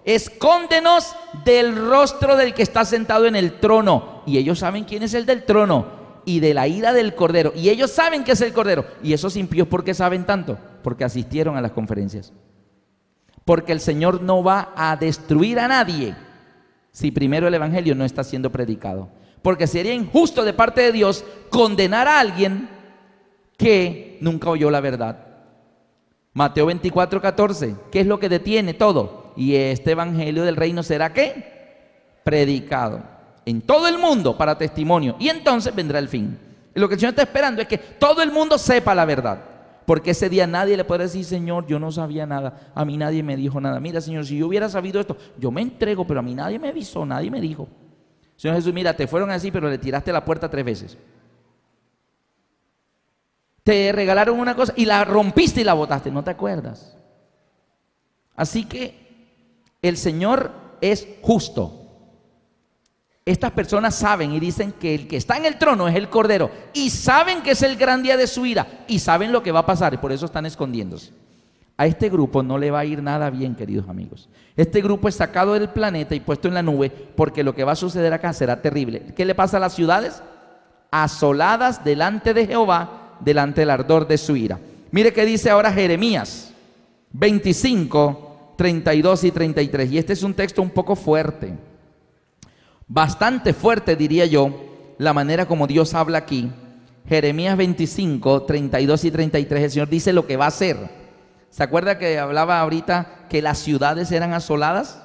Escóndenos del rostro del que está sentado en el trono. Y ellos saben quién es el del trono y de la ira del Cordero. Y ellos saben que es el Cordero. Y esos impíos, ¿por qué saben tanto? Porque asistieron a las conferencias. Porque el Señor no va a destruir a nadie si primero el Evangelio no está siendo predicado. Porque sería injusto de parte de Dios condenar a alguien que nunca oyó la verdad. Mateo 24:14, ¿qué es lo que detiene todo? Y este Evangelio del reino será ¿qué? Predicado en todo el mundo para testimonio, y entonces vendrá el fin. Y lo que el Señor está esperando es que todo el mundo sepa la verdad, porque ese día nadie le puede decir: Señor, yo no sabía nada, a mí nadie me dijo nada. Mira, Señor, si yo hubiera sabido esto, yo me entrego, pero a mí nadie me avisó, nadie me dijo. Señor Jesús, mira, te fueron así, pero le tiraste la puerta 3 veces. Te regalaron una cosa y la rompiste y la botaste, no te acuerdas. Así que el Señor es justo. Estas personas saben y dicen que el que está en el trono es el Cordero, y saben que es el gran día de su ira, y saben lo que va a pasar, y por eso están escondiéndose. A este grupo no le va a ir nada bien, queridos amigos. Este grupo es sacado del planeta y puesto en la nube, porque lo que va a suceder acá será terrible. ¿Qué le pasa a las ciudades? Asoladas delante de Jehová, delante del ardor de su ira. Mire qué dice ahora Jeremías 25, 32 y 33. Y este es un texto un poco fuerte, bastante fuerte diría yo, la manera como Dios habla aquí. Jeremías 25, 32 y 33, el Señor dice lo que va a hacer. ¿Se acuerda que hablaba ahorita que las ciudades eran asoladas?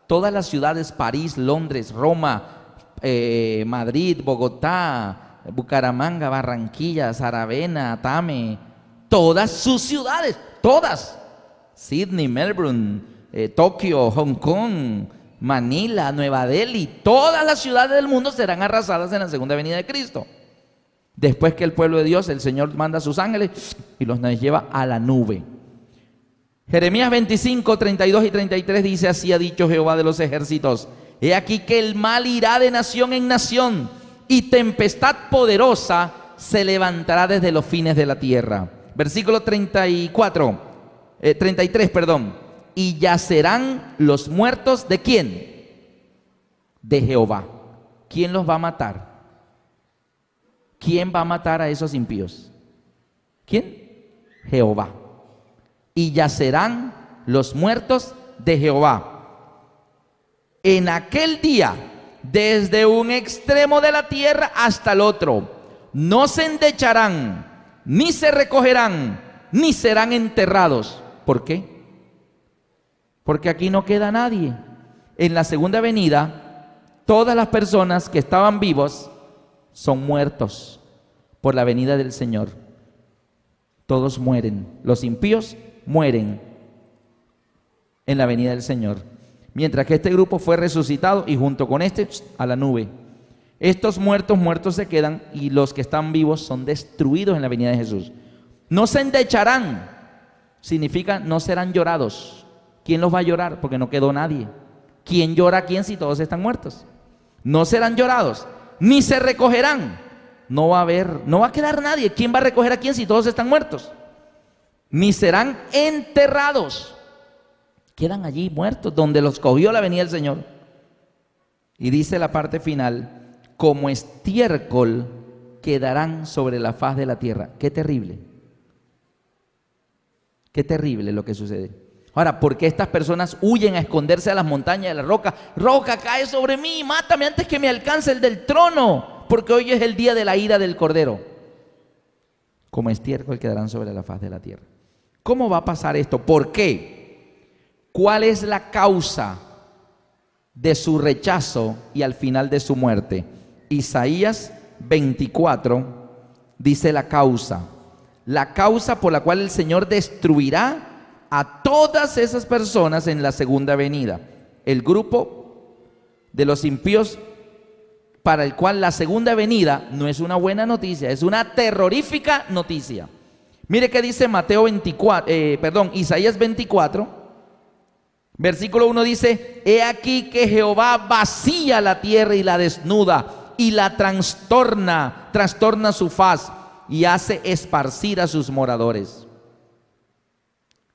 Todas las ciudades, París, Londres, Roma, Madrid, Bogotá, Bucaramanga, Barranquilla, Saravena, Atame, todas sus ciudades, todas, Sydney, Melbourne, Tokio, Hong Kong, Manila, Nueva Delhi, todas las ciudades del mundo serán arrasadas en la segunda venida de Cristo. Después que el pueblo de Dios, el Señor manda a sus ángeles y los lleva a la nube. Jeremías 25, 32 y 33 dice: así ha dicho Jehová de los ejércitos: he aquí que el mal irá de nación en nación, y tempestad poderosa se levantará desde los fines de la tierra. Versículo 33, y yacerán los muertos ¿de quién? De Jehová. ¿Quién los va a matar? ¿Quién va a matar a esos impíos? ¿Quién? Jehová. Y yacerán los muertos de Jehová. En aquel día, desde un extremo de la tierra hasta el otro, no se endecharán, ni se recogerán, ni serán enterrados. ¿Por qué? Porque aquí no queda nadie. En la segunda venida, todas las personas que estaban vivos son muertos por la venida del Señor. Todos mueren. Los impíos mueren en la venida del Señor. Mientras que este grupo fue resucitado y junto con este a la nube. Estos muertos se quedan, y los que están vivos son destruidos en la venida de Jesús. No se endecharán, significa no serán llorados. ¿Quién los va a llorar? Porque no quedó nadie. ¿Quién llora a quién si todos están muertos? No serán llorados, ni se recogerán. No va a quedar nadie. ¿Quién va a recoger a quién si todos están muertos? Ni serán enterrados. Quedan allí muertos, donde los cogió la venida del Señor. Y dice la parte final: como estiércol quedarán sobre la faz de la tierra. Qué terrible. Qué terrible lo que sucede. Ahora, ¿por qué estas personas huyen a esconderse a las montañas de la roca? Roca, cae sobre mí, mátame antes que me alcance el del trono, porque hoy es el día de la ira del Cordero. Como estiércol quedarán sobre la faz de la tierra. ¿Cómo va a pasar esto? ¿Por qué? ¿Cuál es la causa de su rechazo y al final de su muerte. Isaías 24 dice la causa por la cual el Señor destruirá a todas esas personas en la segunda venida. El grupo de los impíos para el cual la segunda venida no es una buena noticia, es una terrorífica noticia. Mire qué dice Isaías 24, versículo 1 dice: he aquí que Jehová vacía la tierra y la desnuda y la trastorna su faz y hace esparcir a sus moradores.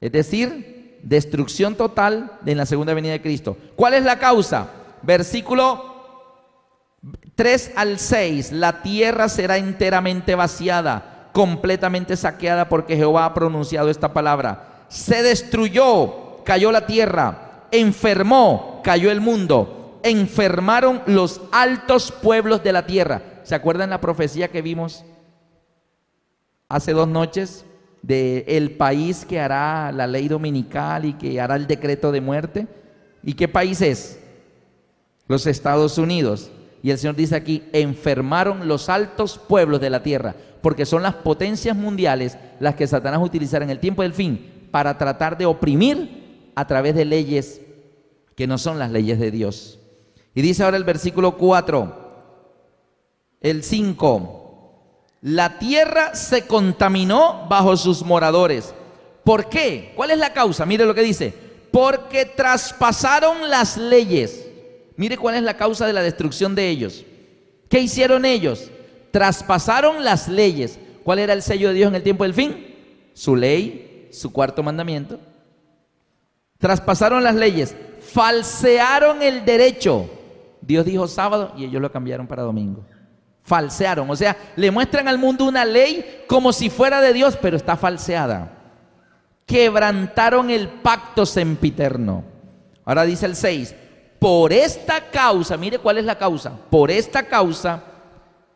Es decir, destrucción total en la segunda venida de Cristo. ¿Cuál es la causa? Versículo 3 al 6, la tierra será enteramente vaciada, completamente saqueada, porque Jehová ha pronunciado esta palabra. Se destruyó, cayó la tierra, enfermó, cayó el mundo, enfermaron los altos pueblos de la tierra. ¿Se acuerdan la profecía que vimos hace 2 noches del país que hará la ley dominical y que hará el decreto de muerte? ¿Y qué país es? Los Estados Unidos. Y el Señor dice aquí: enfermaron los altos pueblos de la tierra, porque son las potencias mundiales las que Satanás utilizará en el tiempo del fin para tratar de oprimir a través de leyes que no son las leyes de Dios. Y dice ahora el versículo 4, el 5: la tierra se contaminó bajo sus moradores. ¿Por qué? ¿Cuál es la causa? Mire lo que dice: porque traspasaron las leyes. Mire cuál es la causa de la destrucción de ellos. ¿Qué hicieron ellos? Traspasaron las leyes. ¿Cuál era el sello de Dios en el tiempo del fin? Su ley, su cuarto mandamiento. Traspasaron las leyes, falsearon el derecho. Dios dijo sábado y ellos lo cambiaron para domingo. Falsearon, o sea, le muestran al mundo una ley como si fuera de Dios, pero está falseada. Quebrantaron el pacto sempiterno. Ahora dice el 6: por esta causa, mire cuál es la causa. Por esta causa,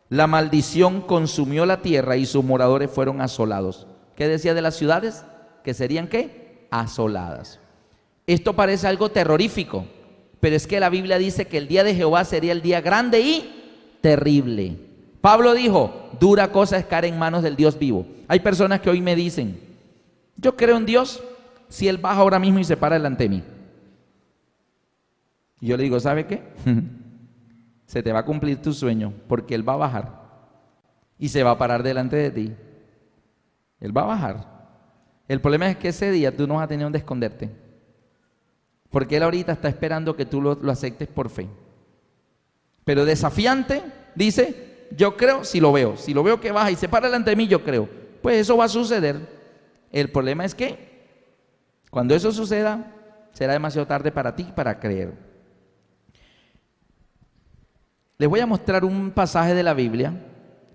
la maldición consumió la tierra y sus moradores fueron asolados. ¿Qué decía de las ciudades? Que serían ¿qué? Asoladas. Esto parece algo terrorífico, pero es que la Biblia dice que el día de Jehová sería el día grande y terrible. Pablo dijo: dura cosa es caer en manos del Dios vivo. Hay personas que hoy me dicen: yo creo en Dios si Él baja ahora mismo y se para delante de mí. Y yo le digo: ¿sabe qué? Se te va a cumplir tu sueño, porque Él va a bajar y se va a parar delante de ti. Él va a bajar. El problema es que ese día tú no vas a tener donde esconderte, porque Él ahorita está esperando que tú lo aceptes por fe. Pero desafiante, dice: yo creo si lo veo. Si lo veo que baja y se para delante de mí, yo creo. Pues eso va a suceder. El problema es que cuando eso suceda, será demasiado tarde para ti para creer. Les voy a mostrar un pasaje de la Biblia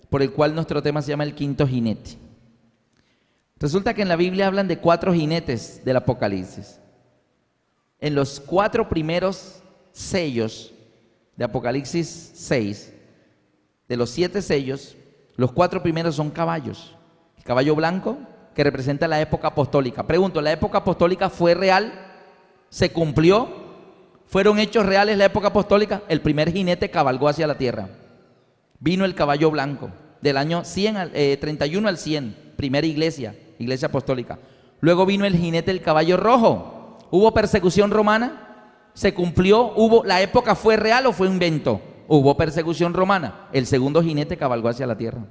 por el cual nuestro tema se llama el quinto jinete. Resulta que en la Biblia hablan de 4 jinetes del Apocalipsis. En los 4 primeros sellos de Apocalipsis 6, de los 7 sellos, los 4 primeros son caballos. El caballo blanco, que representa la época apostólica. Pregunto, ¿la época apostólica fue real? ¿Se cumplió? ¿Fueron hechos reales la época apostólica? El primer jinete cabalgó hacia la tierra. Vino el caballo blanco, del año 31 al 100, primera iglesia apostólica. Luego vino el jinete del caballo rojo. ¿Hubo persecución romana? ¿Se cumplió? ¿La época fue real o fue invento? Hubo persecución romana. El segundo jinete cabalgó hacia la tierra.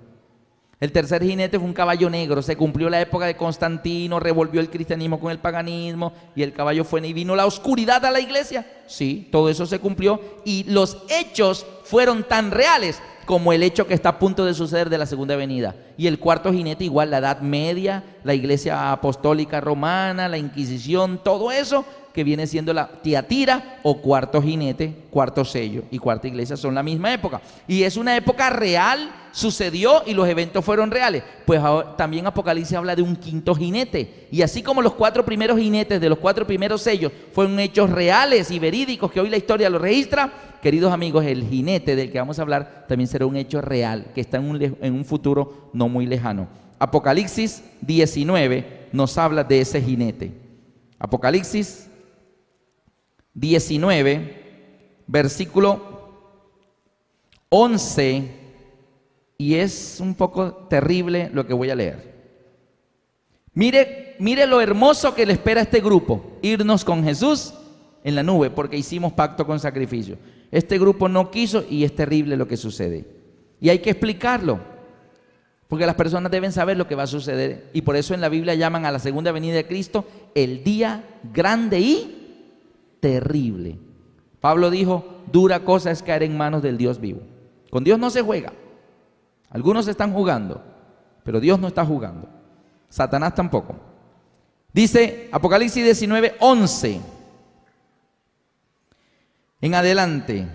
El tercer jinete fue un caballo negro. Se cumplió la época de Constantino, revolvió el cristianismo con el paganismo y el caballo fue y vino la oscuridad a la iglesia. Sí, todo eso se cumplió y los hechos fueron tan reales como el hecho que está a punto de suceder de la segunda venida. Y el cuarto jinete igual, la Edad Media, la iglesia apostólica romana, la Inquisición, todo eso que viene siendo la Tiatira o cuarto jinete, cuarto sello y cuarta iglesia son la misma época. Y es una época real, sucedió y los eventos fueron reales. Pues ahora, también Apocalipsis habla de un quinto jinete. Y así como los 4 primeros jinetes de los 4 primeros sellos fueron hechos reales y verídicos que hoy la historia lo registra, queridos amigos, el jinete del que vamos a hablar también será un hecho real que está en un futuro no muy lejano. Apocalipsis 19 nos habla de ese jinete. Apocalipsis 19 versículo 11, y es un poco terrible lo que voy a leer. Mire lo hermoso que le espera a este grupo, irnos con Jesús en la nube, porque hicimos pacto con sacrificio. Este grupo no quiso y es terrible lo que sucede. Y hay que explicarlo, porque las personas deben saber lo que va a suceder. Y por eso en la Biblia llaman a la segunda venida de Cristo el día grande y terrible. Pablo dijo, dura cosa es caer en manos del Dios vivo. Con Dios no se juega. Algunos están jugando, pero Dios no está jugando. Satanás tampoco. Dice Apocalipsis 19, 11. En adelante.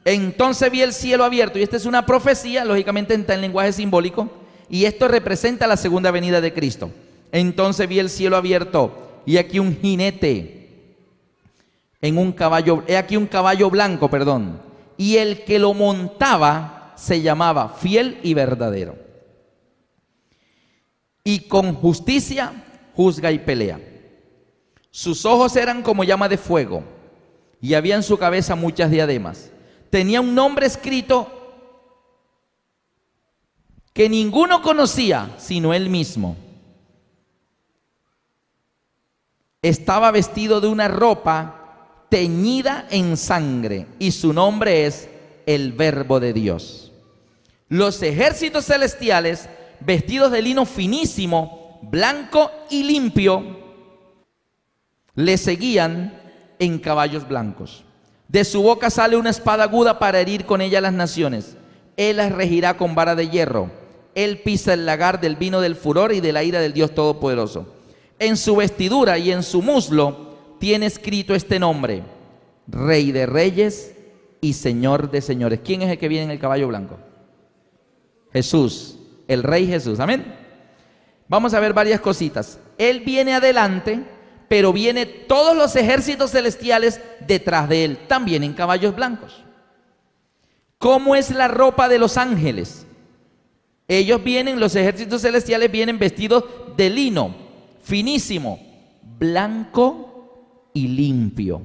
Entonces vi el cielo abierto, y esta es una profecía, lógicamente está en lenguaje simbólico, y esto representa la segunda venida de Cristo. Entonces vi el cielo abierto, y aquí un jinete en un caballo, he aquí un caballo blanco, y el que lo montaba se llamaba Fiel y Verdadero, y con justicia juzga y pelea. Sus ojos eran como llama de fuego, y había en su cabeza muchas diademas. Tenía un nombre escrito que ninguno conocía sino él mismo. Estaba vestido de una ropa teñida en sangre, y su nombre es el Verbo de Dios. Los ejércitos celestiales, vestidos de lino finísimo, blanco y limpio, le seguían en caballos blancos. De su boca sale una espada aguda para herir con ella las naciones. Él las regirá con vara de hierro. Él pisa el lagar del vino del furor y de la ira del Dios Todopoderoso. En su vestidura y en su muslo tiene escrito este nombre: Rey de Reyes y Señor de Señores. ¿Quién es el que viene en el caballo blanco? Jesús, el Rey Jesús. Amén. Vamos a ver varias cositas. Él viene adelante, pero viene todos los ejércitos celestiales detrás de él, también en caballos blancos. ¿Cómo es la ropa de los ángeles? Ellos vienen, los ejércitos celestiales vienen vestidos de lino finísimo, blanco y limpio.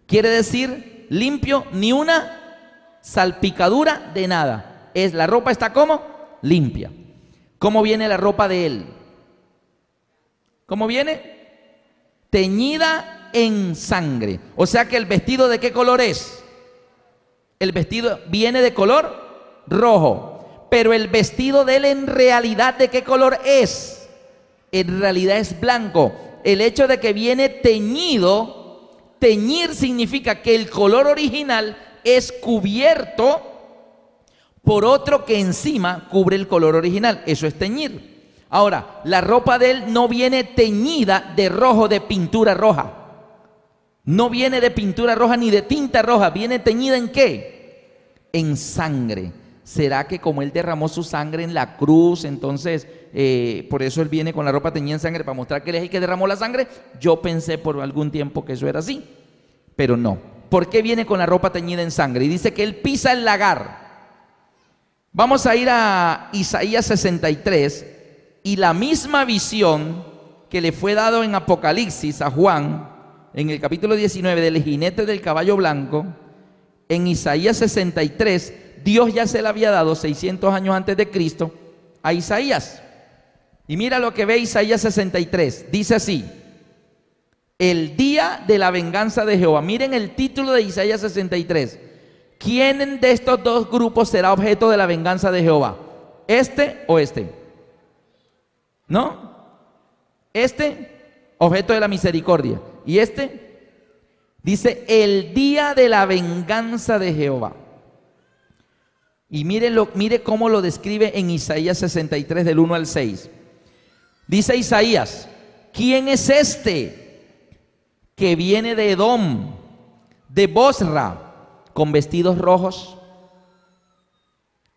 Quiere decir limpio, ni una salpicadura de nada. La ropa está como limpia. ¿Cómo viene la ropa de él? ¿Cómo viene? Teñida en sangre. O sea que el vestido, ¿de qué color es? El vestido viene de color rojo, pero el vestido de él en realidad, ¿de qué color es? En realidad es blanco. El hecho de que viene teñido, teñir significa que el color original es cubierto por otro que encima cubre el color original. Eso es teñir. Ahora, la ropa de él no viene teñida de rojo, de pintura roja. No viene de pintura roja ni de tinta roja. ¿Viene teñida en qué? En sangre. ¿Será que como él derramó su sangre en la cruz, entonces por eso él viene con la ropa teñida en sangre, para mostrar que él es el que derramó la sangre? Yo pensé por algún tiempo que eso era así, pero no. ¿Por qué viene con la ropa teñida en sangre? Y dice que él pisa el lagar. Vamos a ir a Isaías 63, y la misma visión que le fue dado en Apocalipsis a Juan, en el capítulo 19, del jinete del caballo blanco, en Isaías 63, Dios ya se la había dado 600 años antes de Cristo a Isaías. Y mira lo que ve Isaías 63, dice así: el día de la venganza de Jehová. Miren el título de Isaías 63. ¿Quién de estos dos grupos será objeto de la venganza de Jehová? ¿Este o este? ¿No? Este, objeto de la misericordia. Y este, dice, el día de la venganza de Jehová. Y mire cómo lo describe en Isaías 63, del 1 al 6. Dice Isaías: ¿quién es este que viene de Edom, de Bosra, con vestidos rojos?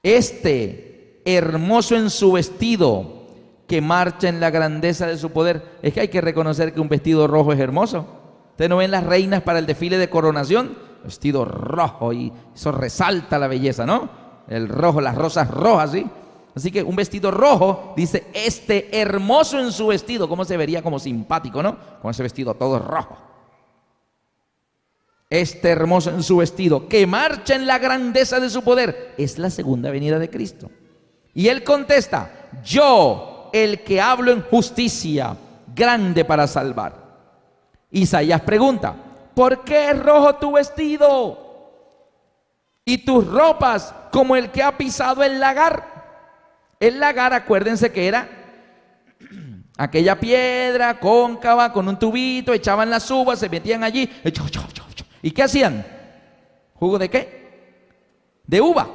Este, hermoso en su vestido, que marcha en la grandeza de su poder. Es que hay que reconocer que un vestido rojo es hermoso. Ustedes no ven las reinas para el desfile de coronación, vestido rojo, y eso resalta la belleza, ¿no? El rojo, las rosas rojas, ¿sí? Así que un vestido rojo, dice, este hermoso en su vestido. ¿Cómo se vería? Como simpático, ¿no? Con ese vestido todo rojo. hermoso en su vestido, que marcha en la grandeza de su poder. Es la segunda venida de Cristo. Y él contesta: yo, el que hablo en justicia, grande para salvar. Isaías pregunta: ¿por qué es rojo tu vestido y tus ropas como el que ha pisado el lagar? El lagar, acuérdense que era aquella piedra cóncava con un tubito, echaban las uvas, se metían allí. ¿Y qué hacían? ¿Jugo de qué? De uva.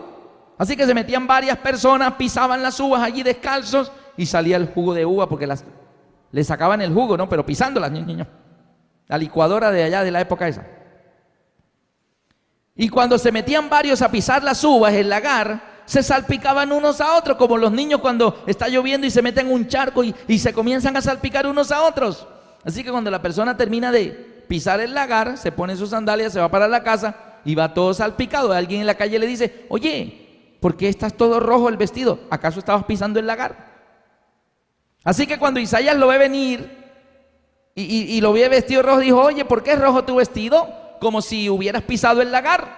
Así que se metían varias personas, pisaban las uvas allí descalzos y salía el jugo de uva, porque le sacaban el jugo, ¿no? Pero pisándolas, niños. La licuadora de allá de la época esa. Y cuando se metían varios a pisar las uvas, el lagar, se salpicaban unos a otros, como los niños cuando está lloviendo y se meten en un charco y se comienzan a salpicar unos a otros. Así que cuando la persona termina de pisar el lagar, se pone sus sandalias, se va para la casa y va todo salpicado. Alguien en la calle le dice: oye, ¿por qué estás todo rojo el vestido? ¿Acaso estabas pisando el lagar? Así que cuando Isaías lo ve venir y lo ve vestido rojo, dijo: oye, ¿por qué es rojo tu vestido? Como si hubieras pisado el lagar.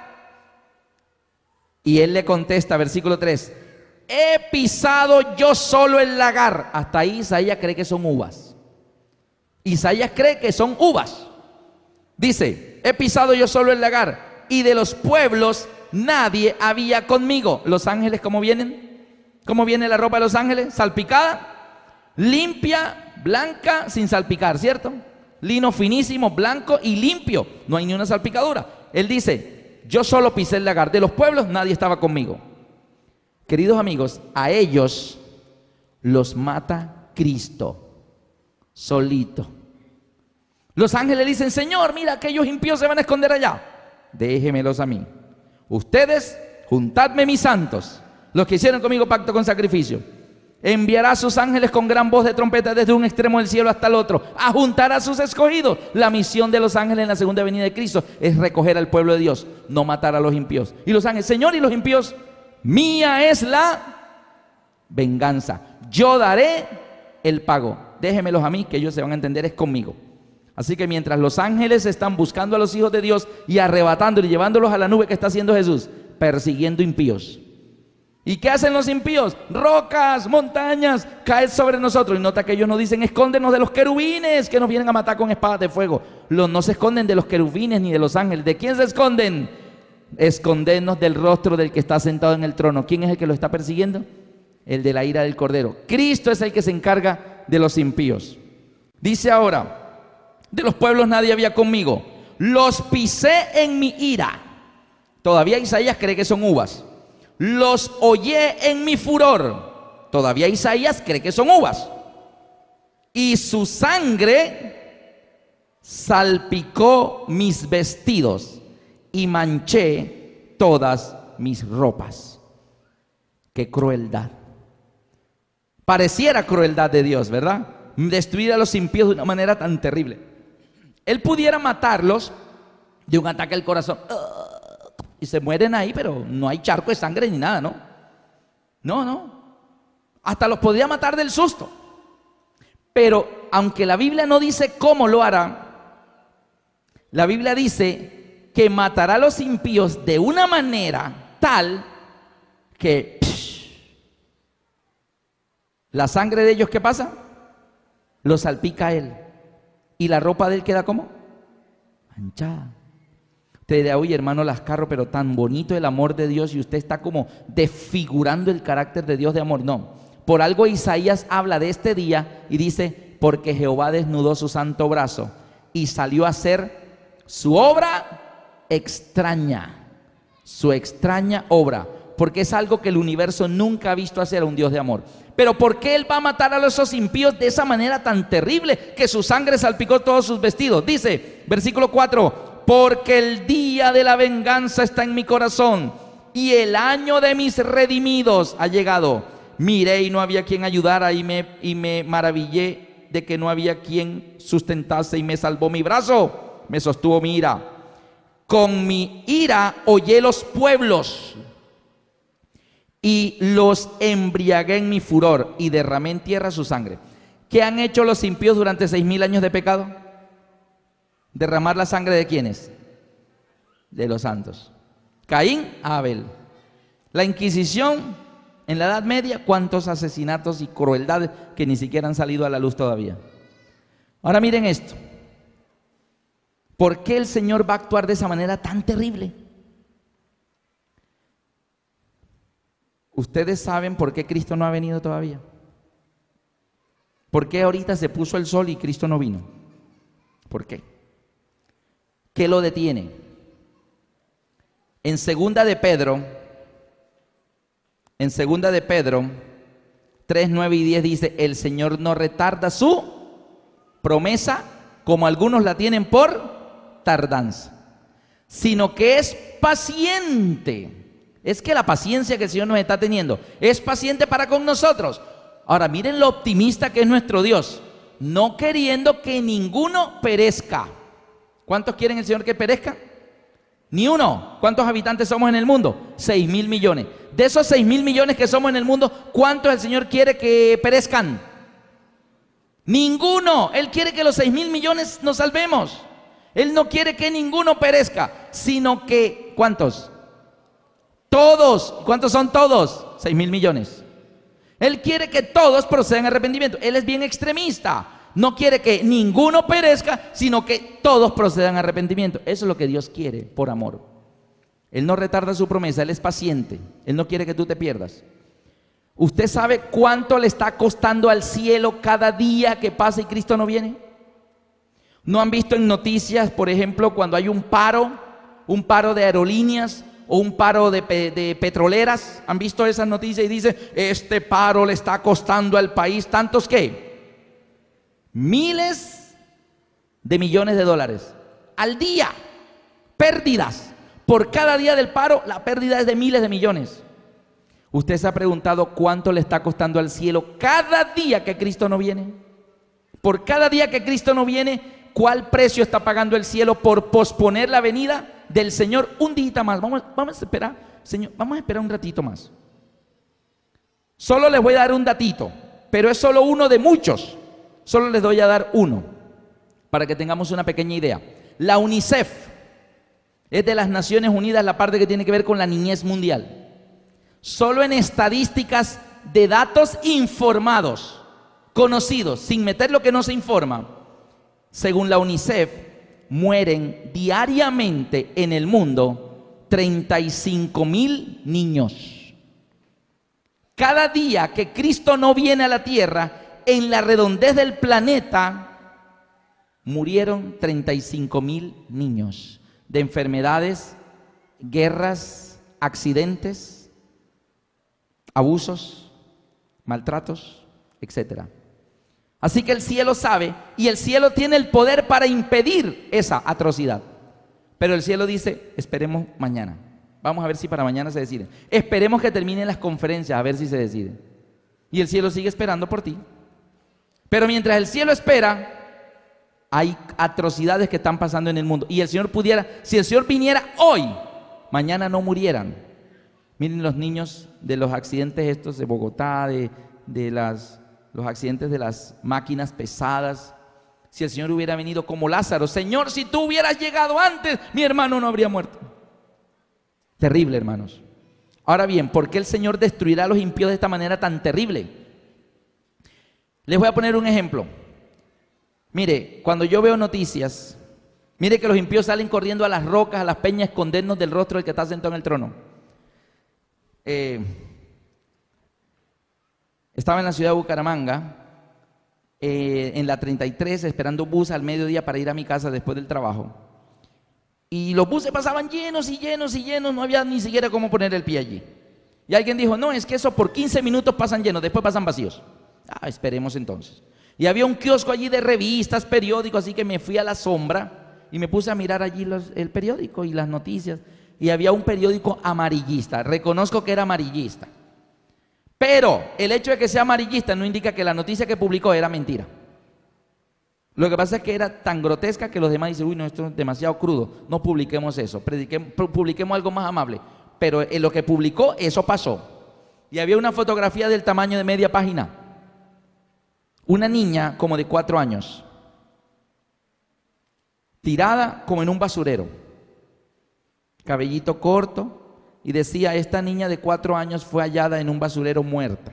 Y él le contesta, versículo 3: he pisado yo solo el lagar. Hasta ahí Isaías cree que son uvas. Isaías cree que son uvas. Dice: he pisado yo solo el lagar, y de los pueblos nadie había conmigo. Los ángeles, ¿cómo vienen? ¿Cómo viene la ropa de los ángeles? Salpicada, limpia, blanca, sin salpicar, ¿cierto? Lino finísimo, blanco y limpio, no hay ni una salpicadura. Él dice: yo solo pisé el lagar, de los pueblos nadie estaba conmigo. Queridos amigos, a ellos los mata Cristo solito. Los ángeles dicen: Señor, mira, aquellos impíos se van a esconder allá, déjemelos a mí. Ustedes, juntadme mis santos, los que hicieron conmigo pacto con sacrificio. Enviará a sus ángeles con gran voz de trompeta desde un extremo del cielo hasta el otro, a juntar a sus escogidos. La misión de los ángeles en la segunda venida de Cristo es recoger al pueblo de Dios, no matar a los impíos. Y los ángeles: Señor, ¿y los impíos? Mía es la venganza, yo daré el pago. Déjemelos a mí, que ellos se van a entender es conmigo. Así que mientras los ángeles están buscando a los hijos de Dios y arrebatándolos y llevándolos a la nube que está haciendo Jesús, persiguiendo impíos. ¿Y qué hacen los impíos? Rocas, montañas, caen sobre nosotros. Y nota que ellos no dicen: escóndenos de los querubines que nos vienen a matar con espadas de fuego. No se esconden de los querubines ni de los ángeles. ¿De quién se esconden? Escondernos del rostro del que está sentado en el trono. ¿Quién es el que lo está persiguiendo? El de la ira del Cordero. Cristo es el que se encarga de los impíos. Dice ahora: de los pueblos nadie había conmigo, los pisé en mi ira. Todavía Isaías cree que son uvas. Los hollé en mi furor. Todavía Isaías cree que son uvas. Y su sangre salpicó mis vestidos y manché todas mis ropas. Qué crueldad. Pareciera crueldad de Dios, ¿verdad? Destruir a los impíos de una manera tan terrible. Él pudiera matarlos de un ataque al corazón y se mueren ahí, pero no hay charco de sangre ni nada, ¿no? No. Hasta los podría matar del susto. Pero aunque la Biblia no dice cómo lo hará, la Biblia dice que matará a los impíos de una manera tal que la sangre de ellos, ¿qué pasa? Lo salpica a él. Y la ropa de él queda ¿cómo? Manchada. Usted dirá: oye, hermano Lascarro, pero tan bonito el amor de Dios y usted está como desfigurando el carácter de Dios de amor. No, por algo Isaías habla de este día y dice: porque Jehová desnudó su santo brazo y salió a hacer su obra extraña, su extraña obra, porque es algo que el universo nunca ha visto hacer a un Dios de amor. Pero ¿por qué él va a matar a esos impíos de esa manera tan terrible que su sangre salpicó todos sus vestidos? Dice, versículo 4: porque el día de la venganza está en mi corazón y el año de mis redimidos ha llegado. Miré y no había quien ayudara y me maravillé de que no había quien sustentase y me salvó mi brazo, me sostuvo mi ira. Con mi ira hollé los pueblos y los embriagué en mi furor y derramé en tierra su sangre. ¿Qué han hecho los impíos durante 6,000 años de pecado? ¿Derramar la sangre de quiénes? de los santos. Caín a Abel. La Inquisición en la Edad Media, cuántos asesinatos y crueldades que ni siquiera han salido a la luz todavía. Ahora miren esto. ¿Por qué el Señor va a actuar de esa manera tan terrible? ¿Ustedes saben por qué Cristo no ha venido todavía? ¿Por qué ahorita se puso el sol y Cristo no vino? ¿Por qué? ¿Qué lo detiene? En segunda de Pedro 3, 9 y 10 dice, el Señor no retarda su promesa, como algunos la tienen por tardanza, sino que es paciente. Es que la paciencia que el Señor nos está teniendo es paciente para con nosotros. Ahora miren lo optimista que es nuestro Dios, no queriendo que ninguno perezca. ¿Cuántos quieren el Señor que perezca? Ni uno. ¿Cuántos habitantes somos en el mundo? 6.000 millones. De esos 6.000 millones que somos en el mundo, ¿cuántos el Señor quiere que perezcan? Ninguno. Él quiere que los 6.000 millones nos salvemos. Él no quiere que ninguno perezca, sino que, ¿cuántos? Todos. ¿Cuántos son todos? 6.000 millones. Él quiere que todos procedan a arrepentimiento. Él es bien extremista. No quiere que ninguno perezca, sino que todos procedan a arrepentimiento. Eso es lo que Dios quiere, por amor. Él no retarda su promesa, Él es paciente. Él no quiere que tú te pierdas. ¿Usted sabe cuánto le está costando al cielo cada día que pasa y Cristo no viene? ¿No han visto en noticias, por ejemplo, cuando hay un paro de aerolíneas o un paro de petroleras? ¿Han visto esas noticias? Y dice, este paro le está costando al país tantos ¿qué? Miles de millones de dólares al día, pérdidas. Por cada día del paro, la pérdida es de miles de millones. ¿Usted se ha preguntado cuánto le está costando al cielo cada día que Cristo no viene? Por cada día que Cristo no viene, ¿cuál precio está pagando el cielo por posponer la venida del Señor un día más? Vamos a esperar, Señor, vamos a esperar un ratito más. Solo les voy a dar un datito, pero es solo uno de muchos. Solo les doy a dar uno, para que tengamos una pequeña idea. La UNICEF es de las Naciones Unidas la parte que tiene que ver con la niñez mundial. Solo en estadísticas de datos informados, conocidos, sin meter lo que no se informa, según la UNICEF, mueren diariamente en el mundo 35.000 niños. Cada día que Cristo no viene a la tierra, en la redondez del planeta, murieron 35.000 niños de enfermedades, guerras, accidentes, abusos, maltratos, etc. Así que el cielo sabe y el cielo tiene el poder para impedir esa atrocidad. Pero el cielo dice, esperemos mañana. Vamos a ver si para mañana se decide. Esperemos que terminen las conferencias a ver si se decide. Y el cielo sigue esperando por ti. Pero mientras el cielo espera, hay atrocidades que están pasando en el mundo. Y el Señor pudiera, si el Señor viniera hoy, mañana no murieran. Miren los niños de los accidentes estos de Bogotá, los accidentes de las máquinas pesadas. Si el Señor hubiera venido como Lázaro, Señor, si tú hubieras llegado antes, mi hermano no habría muerto. Terrible, hermanos. Ahora bien, ¿por qué el Señor destruirá a los impíos de esta manera tan terrible? Les voy a poner un ejemplo. Mire, cuando yo veo noticias, mire que los impíos salen corriendo a las rocas, a las peñas, a escondernos del rostro del que está sentado en el trono. Estaba en la ciudad de Bucaramanga, en la 33, esperando bus al mediodía para ir a mi casa después del trabajo. Y los buses pasaban llenos y llenos y llenos, no había ni siquiera cómo poner el pie allí. Y alguien dijo, no, es que eso por 15 minutos pasan llenos, después pasan vacíos. Esperemos entonces. Y había un kiosco allí de revistas, periódicos, así que me fui a la sombra y me puse a mirar allí el periódico y las noticias. Y había un periódico amarillista, reconozco que era amarillista. Pero el hecho de que sea amarillista no indica que la noticia que publicó era mentira. Lo que pasa es que era tan grotesca que los demás dicen, uy, no, esto es demasiado crudo, no publiquemos eso, publiquemos algo más amable. Pero en lo que publicó, eso pasó. Y había una fotografía del tamaño de media página. Una niña como de 4 años, tirada como en un basurero. cabellito corto, y decía: esta niña de 4 años fue hallada en un basurero muerta.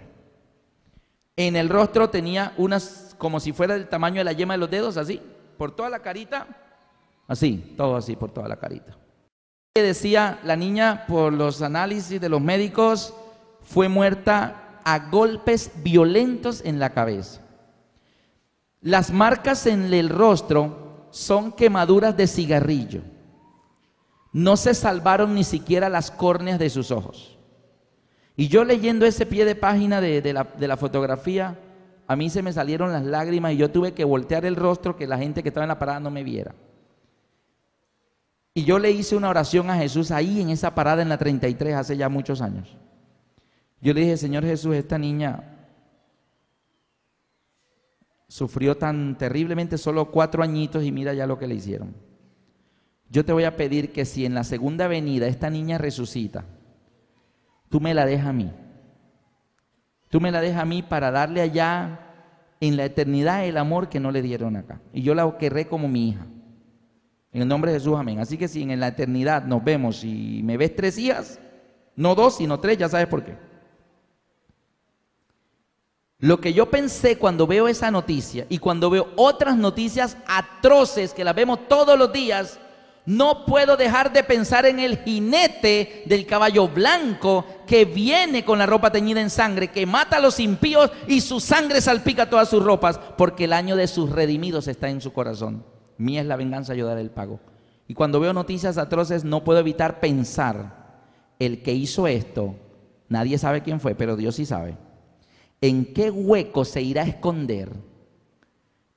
En el rostro tenía unas, como si fuera del tamaño de la yema de los dedos, así, por toda la carita, así, todo así por toda la carita. Decía: la niña, por los análisis de los médicos, fue muerta a golpes violentos en la cabeza. Las marcas en el rostro son quemaduras de cigarrillo. No se salvaron ni siquiera las córneas de sus ojos. Y yo leyendo ese pie de página de la fotografía, a mí se me salieron las lágrimas y yo tuve que voltear el rostro, que la gente que estaba en la parada no me viera. Y yo le hice una oración a Jesús ahí en esa parada en la 33 hace ya muchos años. Yo le dije: Señor Jesús, esta niña sufrió tan terriblemente, solo 4 añitos, y mira ya lo que le hicieron. Yo te voy a pedir que si en la segunda venida esta niña resucita, tú me la dejas a mí. Tú me la dejas a mí para darle allá en la eternidad el amor que no le dieron acá. Y yo la querré como mi hija. En el nombre de Jesús, amén. Así que si en la eternidad nos vemos y me ves 3 hijas, no 2, sino 3, ya sabes por qué. Lo que yo pensé cuando veo esa noticia y cuando veo otras noticias atroces que las vemos todos los días, no puedo dejar de pensar en el jinete del caballo blanco que viene con la ropa teñida en sangre, que mata a los impíos y su sangre salpica todas sus ropas, porque el año de sus redimidos está en su corazón. Mía es la venganza, yo daré el pago. Y cuando veo noticias atroces no puedo evitar pensar: el que hizo esto, nadie sabe quién fue, pero Dios sí sabe. ¿En qué hueco se irá a esconder?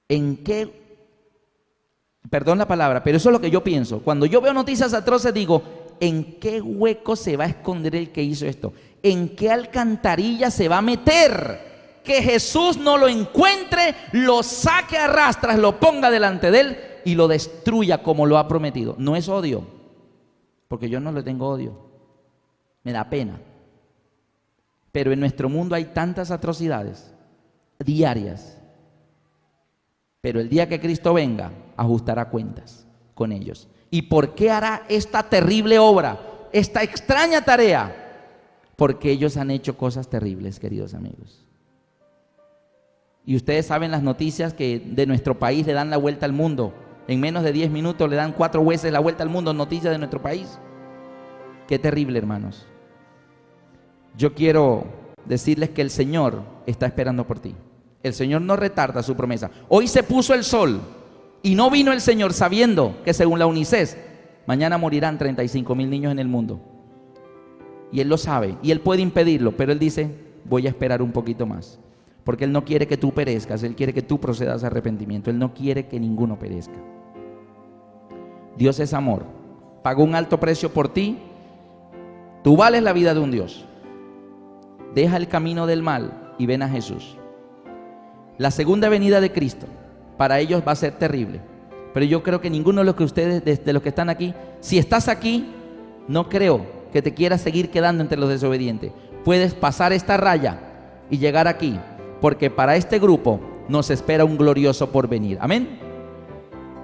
¿En qué? Perdón la palabra, pero eso es lo que yo pienso. Cuando yo veo noticias atroces digo: ¿en qué hueco se va a esconder el que hizo esto? ¿En qué alcantarilla se va a meter? Que Jesús no lo encuentre, lo saque a rastras, lo ponga delante de él y lo destruya como lo ha prometido. No es odio, porque yo no le tengo odio, me da pena. Pero en nuestro mundo hay tantas atrocidades diarias. Pero el día que Cristo venga, ajustará cuentas con ellos. ¿Y por qué hará esta terrible obra, esta extraña tarea? Porque ellos han hecho cosas terribles, queridos amigos. Y ustedes saben las noticias que de nuestro país le dan la vuelta al mundo. En menos de 10 minutos le dan 4 veces la vuelta al mundo, noticias de nuestro país. Qué terrible, hermanos. Yo quiero decirles que el Señor está esperando por ti. El Señor no retarda su promesa. Hoy se puso el sol y no vino el Señor sabiendo que, según la UNICEF, mañana morirán 35,000 niños en el mundo. Y Él lo sabe y Él puede impedirlo, pero Él dice: voy a esperar un poquito más. Porque Él no quiere que tú perezcas, Él quiere que tú procedas a arrepentimiento. Él no quiere que ninguno perezca. Dios es amor. Pagó un alto precio por ti. Tú vales la vida de un Dios. Deja el camino del mal y ven a Jesús. La segunda venida de Cristo para ellos va a ser terrible. Pero yo creo que ninguno de los que ustedes, de los que están aquí, si estás aquí, no creo que te quieras seguir quedando entre los desobedientes. Puedes pasar esta raya y llegar aquí, porque para este grupo nos espera un glorioso porvenir. Amén.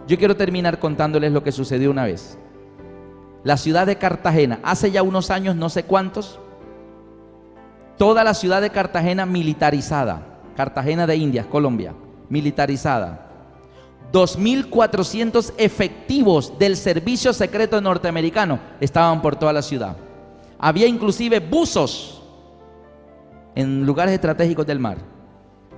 Yo quiero terminar contándoles lo que sucedió una vez. La ciudad de Cartagena, hace ya unos años, no sé cuántos, toda la ciudad de Cartagena militarizada. Cartagena de Indias, Colombia, militarizada. 2.400 efectivos del servicio secreto norteamericano estaban por toda la ciudad. Había inclusive buzos en lugares estratégicos del mar.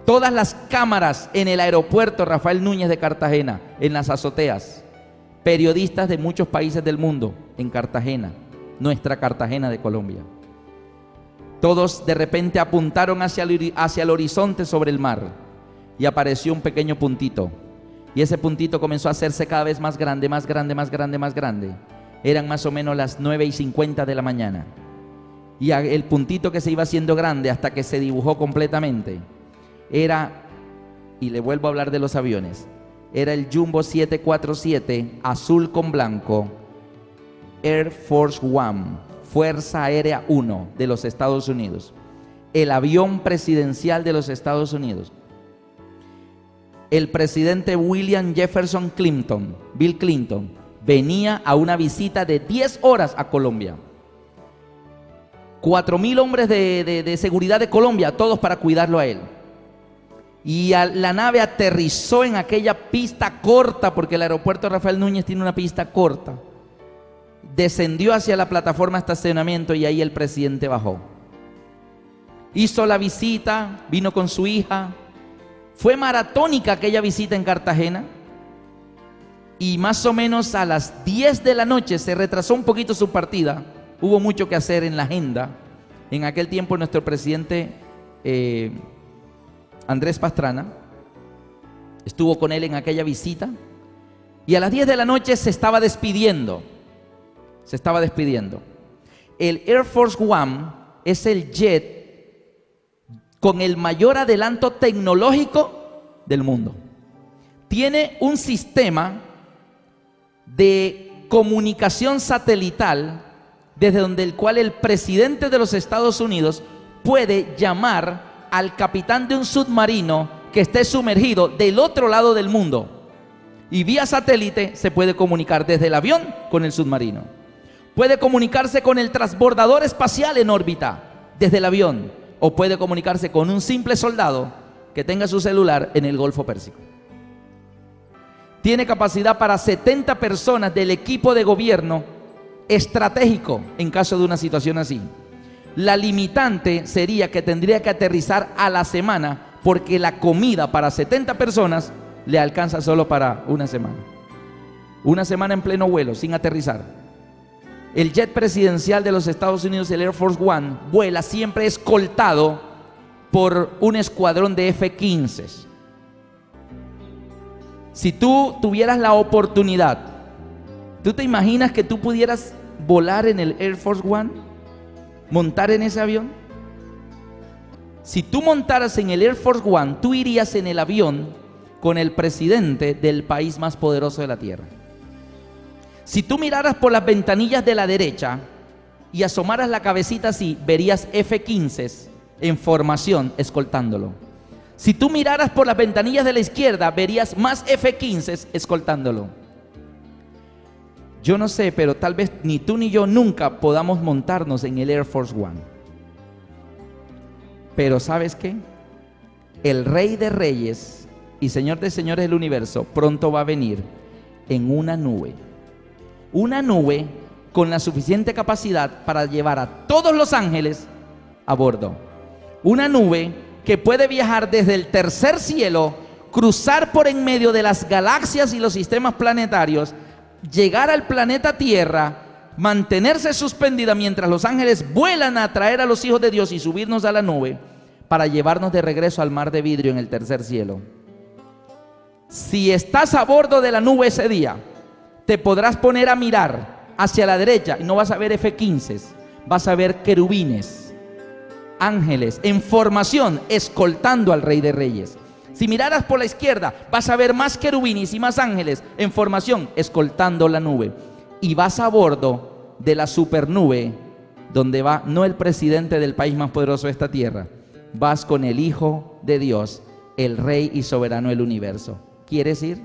Todas las cámaras en el aeropuerto Rafael Núñez de Cartagena, en las azoteas. Periodistas de muchos países del mundo en Cartagena, nuestra Cartagena de Colombia. Todos de repente apuntaron hacia el horizonte sobre el mar y apareció un pequeño puntito. Y ese puntito comenzó a hacerse cada vez más grande, más grande, más grande, más grande. Eran más o menos las 9:50 de la mañana. Y el puntito que se iba haciendo grande hasta que se dibujó completamente era, y le vuelvo a hablar de los aviones, era el Jumbo 747 azul con blanco, Air Force One, Fuerza Aérea 1 de los Estados Unidos, el avión presidencial de los Estados Unidos. El presidente William Jefferson Clinton, Bill Clinton, venía a una visita de 10 horas a Colombia. 4.000 hombres de seguridad de Colombia, todos para cuidarlo a él. Y la nave aterrizó en aquella pista corta, porque el aeropuerto Rafael Núñez tiene una pista corta. Descendió hacia la plataforma de estacionamiento y ahí el presidente bajó. Hizo la visita, vino con su hija. Fue maratónica aquella visita en Cartagena. Y más o menos a las 10 de la noche se retrasó un poquito su partida. Hubo mucho que hacer en la agenda. En aquel tiempo nuestro presidente Andrés Pastrana estuvo con él en aquella visita. Y a las 10 de la noche se estaba despidiendo. El Air Force One es el jet con el mayor adelanto tecnológico del mundo. Tiene un sistema de comunicación satelital desde donde el cual el presidente de los Estados Unidos puede llamar al capitán de un submarino que esté sumergido del otro lado del mundo. Y vía satélite se puede comunicar desde el avión con el submarino. Puede comunicarse con el transbordador espacial en órbita desde el avión, o puede comunicarse con un simple soldado que tenga su celular en el Golfo Pérsico. Tiene capacidad para 70 personas del equipo de gobierno estratégico en caso de una situación así. La limitante sería que tendría que aterrizar a la semana, porque la comida para 70 personas le alcanza solo para una semana. Una semana en pleno vuelo, sin aterrizar. El jet presidencial de los Estados Unidos, el Air Force One, vuela siempre escoltado por un escuadrón de F-15. Si tú tuvieras la oportunidad, ¿tú te imaginas que tú pudieras volar en el Air Force One? ¿Montar en ese avión? Si tú montaras en el Air Force One, tú irías en el avión con el presidente del país más poderoso de la tierra. Si tú miraras por las ventanillas de la derecha y asomaras la cabecita así, verías F-15 en formación escoltándolo. Si tú miraras por las ventanillas de la izquierda, verías más F-15 escoltándolo. Yo no sé, pero tal vez ni tú ni yo nunca podamos montarnos en el Air Force One. Pero ¿sabes qué? El Rey de Reyes y Señor de Señores del universo pronto va a venir en una nube. Una nube con la suficiente capacidad para llevar a todos los ángeles a bordo. Una nube que puede viajar desde el tercer cielo, cruzar por en medio de las galaxias y los sistemas planetarios, llegar al planeta Tierra, mantenerse suspendida mientras los ángeles vuelan a traer a los hijos de Dios y subirnos a la nube para llevarnos de regreso al mar de vidrio en el tercer cielo. Si estás a bordo de la nube ese día, te podrás poner a mirar hacia la derecha y no vas a ver F-15, vas a ver querubines, ángeles en formación escoltando al Rey de Reyes. Si miraras por la izquierda, vas a ver más querubines y más ángeles en formación escoltando la nube. Y vas a bordo de la supernube donde va no el presidente del país más poderoso de esta tierra, vas con el Hijo de Dios, el Rey y soberano del universo. ¿Quieres ir?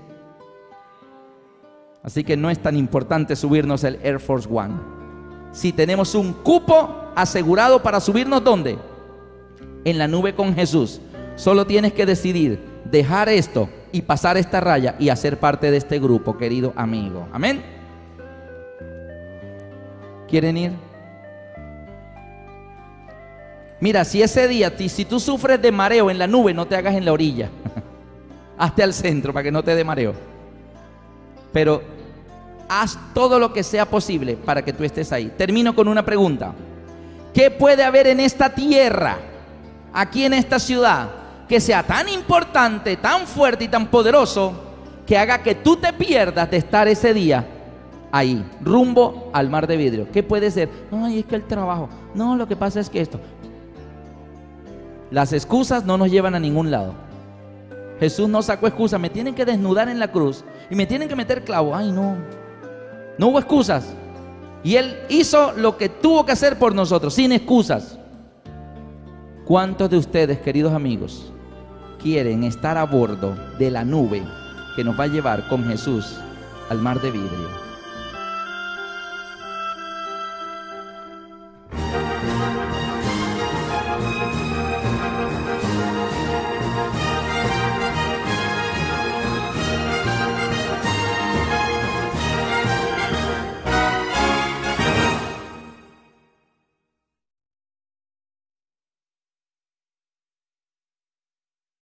Así que no es tan importante subirnos al Air Force One. Si tenemos un cupo asegurado para subirnos, ¿dónde? En la nube con Jesús. Solo tienes que decidir dejar esto y pasar esta raya y hacer parte de este grupo, querido amigo. Amén. ¿Quieren ir? Mira, si ese día, si tú sufres de mareo en la nube, no te hagas en la orilla. Hazte al centro para que no te dé mareo. Pero haz todo lo que sea posible para que tú estés ahí. Termino con una pregunta. ¿Qué puede haber en esta tierra, aquí en esta ciudad, que sea tan importante, tan fuerte y tan poderoso, que haga que tú te pierdas de estar ese día ahí, rumbo al mar de vidrio? ¿Qué puede ser? Ay, es que el trabajo. No, lo que pasa es que esto. Las excusas no nos llevan a ningún lado. Jesús no sacó excusas. Me tienen que desnudar en la cruz y me tienen que meter clavo. Ay, no. No hubo excusas. Y Él hizo lo que tuvo que hacer por nosotros, sin excusas. ¿Cuántos de ustedes, queridos amigos, quieren estar a bordo de la nube que nos va a llevar con Jesús al mar de vidrio?